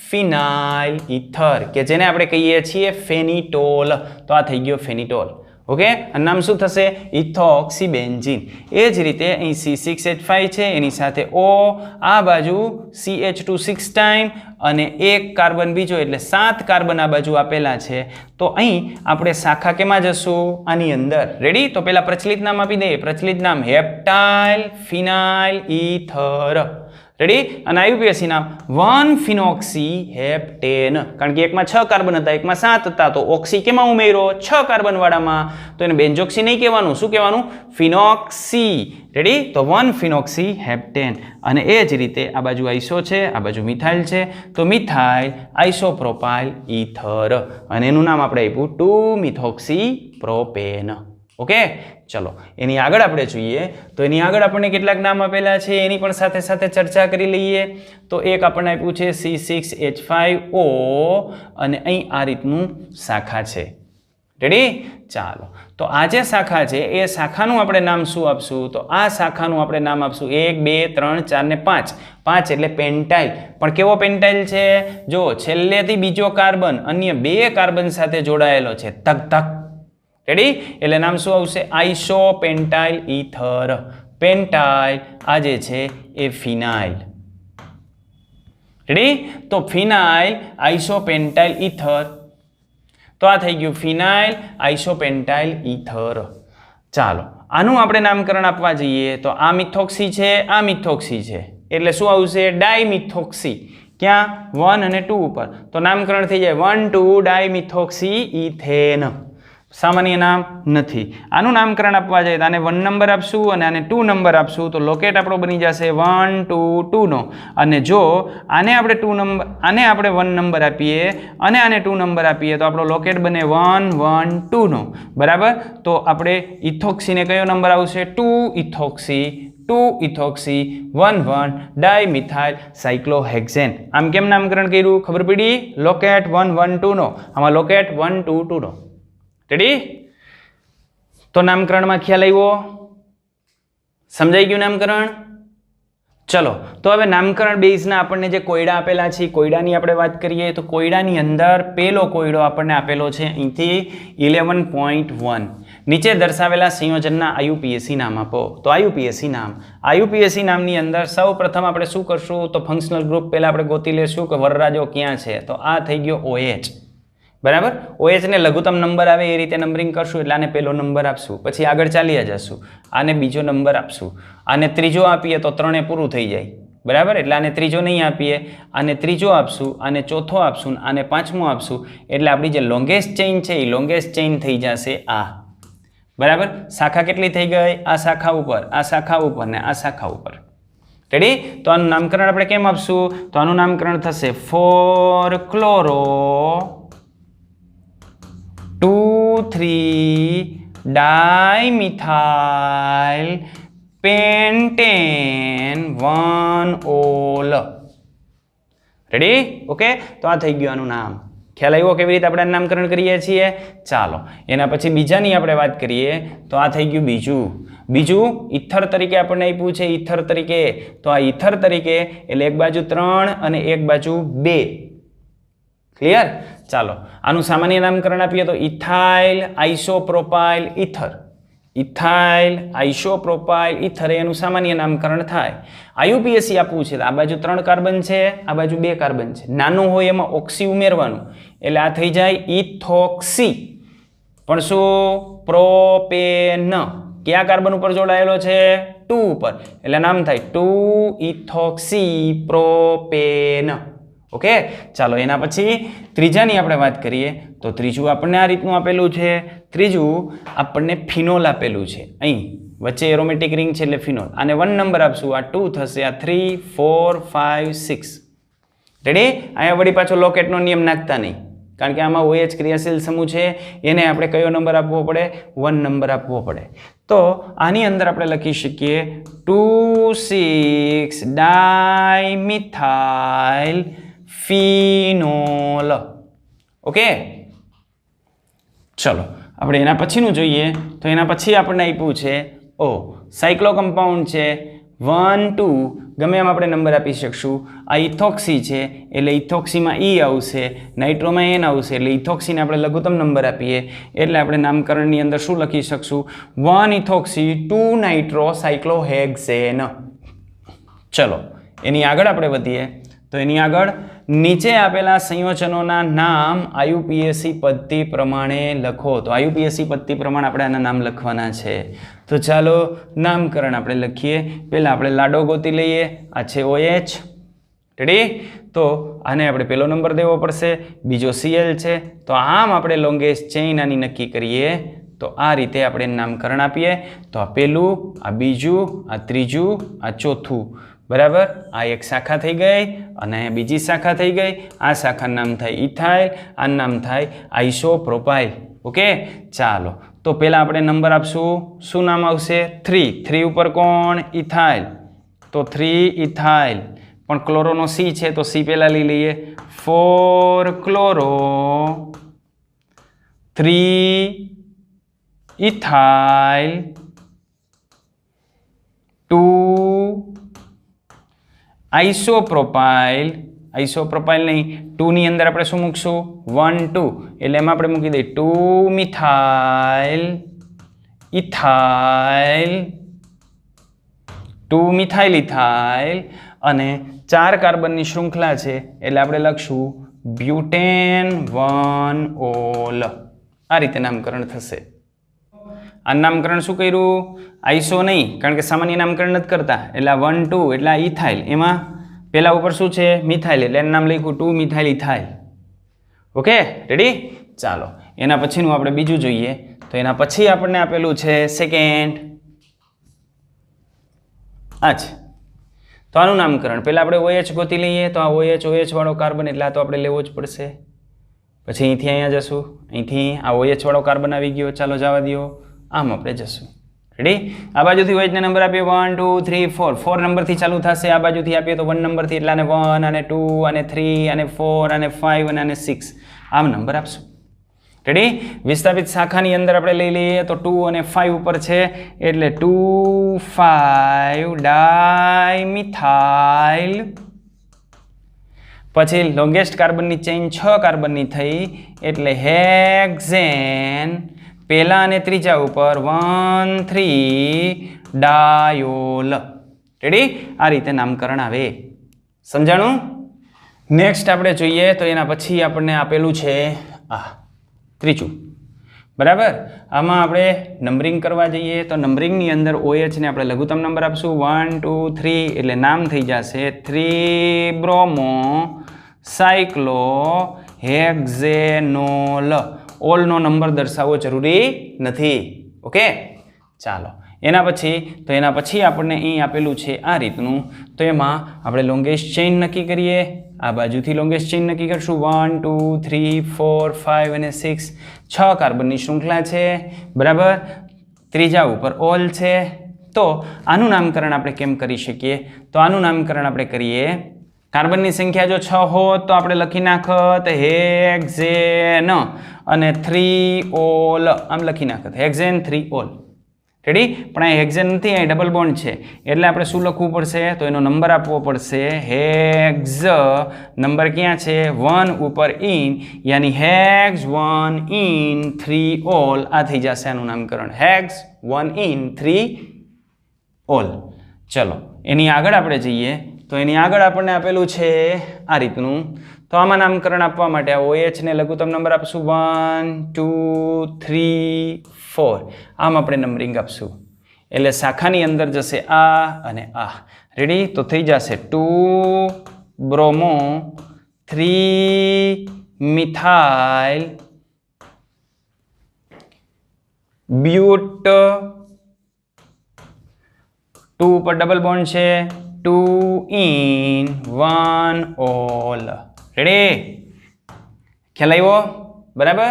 ફિનાઇલ ઇથર કે જેને આપણે કહીએ છીએ ફેનિટોલ. તો આ થઈ ગયો ફેનિટોલ. ઓકે, આ નામ શું થશે? ઇથોક્સીબેન્ઝીન. એ જ રીતે અહીં C6H5 છે એની સાથે O, આ બાજુ CH2 6 ટાઈમ અને એક કાર્બન બીજો એટલે 7 કાર્બન આ બાજુ આપેલા છે. તો અહીં આપણે શાખા કેમાં જશું? આની અંદર. રેડી? તો પેલા પ્રચલિત નામ આપી દઈએ. પ્રચલિત નામ હેપ્ટાઇલ ફિનાઇલ ઇથર. રેડી? અને IUPAC નામ 1 ફિનોક્સી હેપ્ટેન. કારણ કે એકમાં 6 કાર્બન હતા એકમાં 7 હતા તો ઓક્સી કેમાં ઉમેર્યો? 6 કાર્બન વાળામાં. તો એને બેન્ઝોક્સી નહીં કહેવાનું. શું કહેવાનું? ફિનોક્સી. રેડી? તો 1 ફિનોક્સી હેપ્ટેન. અને એ જ રીતે આ બાજુ આઈસો છે, આ બાજુ મિથાઇલ છે તો મિથાઇલ આઇસોપ્રોપાઇલ ઇથર અને એનું નામ આપણે આપ્યું 2 મિથોક્સી પ્રોપેન. ઓકે, ચલો એની આગળ આપણે જોઈએ તો એની આગળ આપણને કેટલાક નામ આપેલા છે એની પણ સાથે સાથે ચર્ચા કરી લઈએ. તો એક આપણને આપ્યું છે C6H5O અને અહીં આ રીતનું શાખા છે. રેડી? ચાલો, તો આ જે શાખા છે એ શાખાનું આપણે નામ શું આપશું? તો આ શાખાનું આપણે નામ આપશું 1 2 3 4 ને 5. 5 એટલે પેન્ટાઇલ. પણ કેવો પેન્ટાઇલ છે? જો છેલ્લેથી બીજો કાર્બન અન્ય 2 કાર્બન સાથે જોડાયેલો છે. તક તક. રેડી? એટલે નામ શું આવશે? આઇસોપેન્ટાઇલ ઇથર. પેન્ટાઇલ આ જે છે એ ફિનાઇલ. રેડી? તો ફિનાઇલ આઇસોપેન્ટાઇલ ઇથર. તો આ થઈ ગયું ફિનાઇલ આઇસોપેન્ટાઇલ ઇથર. ચાલો આનું આપણે નામકરણ આપવા જઈએ તો આ મિથોક્સી છે, આ મિથોક્સી છે એટલે શું આવશે? ડાયમિથોક્સી. ક્યાં? 1 અને 2 ઉપર. તો નામકરણ થઈ જાય 1 2 ડાયમિથોક્સી ઇથેન. સામાન્ય નામ નથી. આનું નામકરણ આપવા જાય તો આને 1 નંબર આપશું અને આને 2 નંબર આપશું તો લોકેટ આપણો બની જશે 1 2 2 નો. અને જો આને આપણે 2 નંબર, આને આપણે 1 નંબર આપીએ અને આને 2 નંબર આપીએ તો આપણો લોકેટ બને 1 1 2 નો. બરાબર? તો આપણે ઇથોક્સીને કયો નંબર આવશે? 2 ઇથોક્સી 2 ઇથોક્સી 1 1 ડાયમિથાઇલ સાયક્લોહેક્સેન. આમ કેમ નામકરણ કર્યું? ખબર પડી? લોકેટ 1 1 2 નો. આમાં લોકેટ 1 2 2 નો. રેડી? તો નામકરણમાં ખ્યાલ આવ્યો? સમજાઈ ગયું નામકરણ? ચલો તો હવે નામકરણ બેઝના આપણને જે કોયડા આપેલા છે કોયડાની આપણે વાત કરીએ તો કોયડાની અંદર પેલો કોયડો આપણને આપેલો છે અહીંથી 11.1. નીચે દર્શાવેલા સંયોજનના IUPAC નામ આપો. તો IUPAC નામ, IUPAC નામની અંદર સૌ પ્રથમ આપણે શું કરશું? તો ફંક્શનલ ગ્રુપ પહેલા આપણે ગોતી લેશું કે વરરાજો ક્યાં છે. તો આ થઈ ગયો OH. બરાબર? OH ને લઘુત્તમ નંબર આવે એ રીતે નંબરિંગ કરશું એટલે આને પહેલો નંબર આપશું. પછી આગળ ચાલ્યા જશું, આને બીજો નંબર આપશું, આને ત્રીજો આપીએ તો 3 પૂરું થઈ જાય. બરાબર? એટલે આને ત્રીજો નહીં આપીએ, આને ત્રીજો આપશું, આને ચોથો આપશું, આને 5મો આપશું એટલે આપણી જે લોંગેસ્ટ ચેઇન છે એ લોંગેસ્ટ ચેઇન થઈ જશે આ. બરાબર? શાખા કેટલી થઈ ગઈ? આ શાખા ઉપર, આ શાખા ઉપર ને આ શાખા ઉપર. રેડી? તો આનું નામકરણ આપણે કેમ આપશું? તો આનું નામકરણ થશે 4 chloro 2,3 dimethyl pentane 1 all. Ready? Okay, તો આ થઈ ગયું આનું નામ. ખ્યાલ આવ્યો કેવી રીતે આપણે નામકરણ કરીએ છીએ? ચાલો એના પછી બીજાની આપણે વાત કરીએ તો આ થઈ ગયું બીજું ઇથર તરીકે આપણને આપ્યું છે. ઇથર તરીકે, તો આ ઇથર તરીકે એટલે એક બાજુ 3 અને એક બાજુ 2. ક્લિયર? ચાલો આનું સામાન્ય નામકરણ આપીએ તો ઇથાઇલ આઇસોપ્રોપાઇલ ઇથર. ઇથાઇલ આઇસોપ્રોપાઇલ ઇથર એનું સામાન્ય નામકરણ થાય. આયુપીએસી આપવું છે તો આ બાજુ 3 કાર્બન છે, આ બાજુ 2 કાર્બન છે. નાનું હોય એમાં ઓક્સી ઉમેરવાનું એટલે આ થઈ જાય ઇથોક્સી. પણ શું? પ્રોપેન. કયા કાર્બન ઉપર જોડાયેલો છે? 2 ઉપર, એટલે નામ થાય 2 ઇથોક્સી પ્રોપેન. ઓકે, ચાલો એના પછી ત્રીજાની આપણે વાત કરીએ તો ત્રીજું આપણને આ રીતનું આપેલું છે. ત્રીજું આપણને ફિનોલ આપેલું છે. અહીં વચ્ચે એરોમેટિક રિંગ છે એટલે ફિનોલ. આને 1 નંબર આપશું, આ 2 થશે, આ 3 4 5 6. રેડી? અહીંયા વળી પાછો લોકેટનો નિયમ નાખતા નહીં, કારણ કે આમાં OH ક્રિયાશીલ સમૂહ છે, એને આપણે કયો નંબર આપવો પડે? 1 નંબર આપવો પડે. તો આની અંદર આપણે લખી શકીએ 2,6 ડાયમિથાઇલ ફિનોલ. ઓકે, ચલો આપણે એના પછીનું જોઈએ તો એના પછી આપણને આપ્યું છે સાયક્લો કમ્પાઉન્ડ છે 1 2, ગમે એમ આપણે નંબર આપી શકશું. આ ઇથોક્સી છે એટલે ઇથોક્સીમાં E આવશે, નાઇટ્રોમાં N આવશે, એટલે ઇથોક્સીને આપણે લઘુત્તમ નંબર આપીએ એટલે આપણે નામકરણની અંદર શું લખી શકશું? 1 ઇથોક્સી 2 નાઇટ્રો સાયક્લોહેક્ઝેન. ચલો એની આગળ આપણે વધીએ તો એની આગળ નીચે આપેલા સંયોજનોના નામ આયુપીએસી પદ્ધતિ પ્રમાણે લખો. તો આયુપીએસી પદ્ધતિ પ્રમાણે આપણે આના નામ લખવાના છે. તો ચાલો નામકરણ આપણે લખીએ. પહેલાં આપણે લાડો ગોતી લઈએ. આ છે OH. રેડી? તો આને આપણે પહેલો નંબર દેવો પડશે, બીજો Cl છે. તો આમ આપણે લોંગેસ્ટ ચેઇન આની નક્કી કરીએ તો આ રીતે આપણે નામકરણ આપીએ. તો આ પહેલું, આ બીજું, આ ત્રીજું, આ ચોથું. બરાબર? આ એક શાખા થઈ ગઈ અને બીજી શાખા થઈ ગઈ. આ શાખાનું નામ થાય ઇથાઇલ, આનું નામ થાય આઇસોપ્રોપાઇલ. ઓકે, ચાલો તો પહેલાં આપણે નંબર આપશું. શું નામ આવશે? 3. 3 ઉપર કોણ? ઇથાઇલ. તો 3 ઇથાઇલ. પણ ક્લોરોનો C છે તો C પહેલાં લઈ લઈએ. 4 ક્લોરો 3 ઇથાઇલ 2 આઇસોપ્રોપાઇલ. આઇસોપ્રોપાઇલ નહીં, 2 ની અંદર આપણે શું મૂકશું? 1 2, એટલે એમાં આપણે મૂકી દઈએ 2 મિથાઇલ ઇથાઇલ 2 મિથાઇલ ઇથાઇલ અને 4 કાર્બનની શૃંખલા છે એટલે આપણે લખશું બ્યુટેન 1 ઓલ. આ રીતે નામકરણ થશે. આ નામકરણ શું કર્યું? આઈસો નહીં, કારણ કે સામાન્ય નામકરણ નથી કરતા, એટલે આ 1 2 એટલે આ ઇથાઇલ. એમાં પહેલા ઉપર શું છે? મિથાઇલ, એટલે એનું નામ લખ્યું 2 મિથાઇલ ઇથાઇલ. Okay, ready? ચાલો એના પછીનું આપણે બીજું જોઈએ. તો એના પછી આપણને આપેલું છે સેકન્ડ. આ છે. તો આનું નામકરણ પહેલાં આપણે OH ગોતી લઈએ. તો આ OH વાળો કાર્બન એટલે આ તો આપણે લેવો જ પડશે. પછી અહીંથી અહીંયા જશું, અહીંથી આ OH વાળો કાર્બન આવી ગયો. ચાલો જવા દો, આમ આપણે જશું. રેડી? આ બાજુથી OH ને નંબર આપીએ 1 2 3 4. 4 નંબરથી ચાલુ થશે. આ બાજુથી આપીએ તો 1 નંબરથી, એટલે આને 1 અને 2 અને 3 અને 4 અને 5 અને 6 આમ નંબર આપશું. રેડી? વિસ્થાપિત શાખાની અંદર આપણે લઈ લઈએ તો 2 અને 5 ઉપર છે એટલે 2 5 ડાયમિથાઇલ. પછી લોંગેસ્ટ કાર્બનની ચેઇન 6 કાર્બનની થઈ એટલે હેક્ઝેન. પહેલા અને ત્રીજા ઉપર 1 3 ડાયોલ. રેડી? આ રીતે નામકરણ આવે. સમજાણું? નેક્સ્ટ આપણે જોઈએ તો એના પછી આપણને આપેલું છે આ ત્રીજું. બરાબર? આમાં આપણે નંબરિંગ કરવા જઈએ તો નંબરિંગની અંદર OH ને આપણે લઘુત્તમ નંબર આપશું 1 2 3 એટલે નામ થઈ જશે 3 બ્રોમો સાયક્લો હેક્ઝેનોલ. ઓલનો નંબર દર્શાવવો જરૂરી નથી. ઓકે, ચાલો એના પછી આપણને અહીં આપેલું છે આ રીતનું. તો એમાં આપણે લોંગેસ્ટ ચેઇન નક્કી કરીએ. આ બાજુથી લોંગેસ્ટ ચેઇન નક્કી કરશું 1 2 3 4 5 અને 6. 6 કાર્બનની શૃંખલા છે. બરાબર? ત્રીજા ઉપર ઓલ છે. તો આનું નામકરણ આપણે કેમ કરી શકીએ? તો આનું નામકરણ આપણે કરીએ. કાર્બનની સંખ્યા જો 6 હોત તો આપણે લખી નાખત હેક્ઝેન અને 3 ઓલ. આમ લખી નાખત હેક્ઝેન 3 ઓલ. રેડી? પણ અહીં હેક્ઝેન નથી, અહીં ડબલ બોન્ડ છે એટલે આપણે શું લખવું પડશે? તો એનો નંબર આપવો પડશે. હેક્ઝ નંબર ક્યાં છે? 1 ઉપર ઇન, યાની હેક્ઝ 1 ઇન 3 ઓલ. આ થઈ જશે આનું નામકરણ, હેક્ઝ 1 ઇન 3 ઓલ. ચલો એની આગળ આપણે જઈએ તો એની આગળ આપણને આપેલું છે આ રીતનું. તો આમાં નામકરણ આપવા માટે આ OH ને લઘુત્તમ નંબર આપશું 1 2 3 4. આમ આપણે નંબરિંગ આપશું એટલે શાખાની અંદર જશે આ અને આ. રેડી? તો થઈ જશે 2 બ્રોમો 3 મિથાઇલ બ્યુટ. 2 ઉપર ડબલ બોન્ડ છે, 2 ઇન 1 ઓલ. રેડી? ખ્યાલ આવ્યો? બરાબર?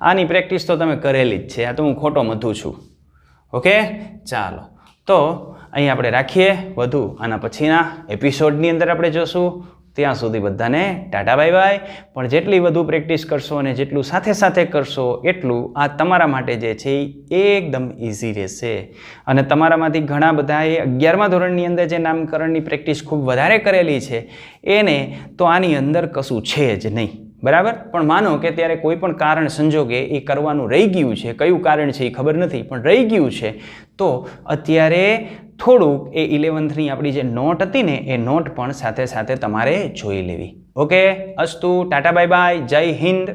આની પ્રેક્ટિસ તો તમે કરેલી જ છે, આ તો હું ખોટો મથું છું. ઓકે, ચાલો તો અહીં આપણે રાખીએ. વધુ આના પછીના એપિસોડની અંદર આપણે જોશું. ત્યાં સુધી બધાને ટાટા બાય બાય. પણ જેટલી વધુ પ્રેક્ટિસ કરશો અને જેટલું સાથે સાથે કરશો એટલું આ તમારા માટે જે છે એ એકદમ ઇઝી રહેશે. અને તમારામાંથી ઘણા બધાએ 11મા ધોરણની અંદર જે નામકરણની પ્રેક્ટિસ ખૂબ વધારે કરેલી છે એને તો આની અંદર કશું છે જ નહીં. બરાબર? પણ માનો કે ત્યારે કોઈ પણ કારણ સંજોગે એ કરવાનું રહી ગયું છે, કયું કારણ છે એ ખબર નથી પણ રહી ગયું છે, તો અત્યારે થોડુંક એ 11thની આપણી જે નોટ હતી ને એ નોટ પણ સાથે સાથે તમારે જોઈ લેવી. ઓકે, અસ્તુ, ટાટા બાય બાય, જય હિન્દ.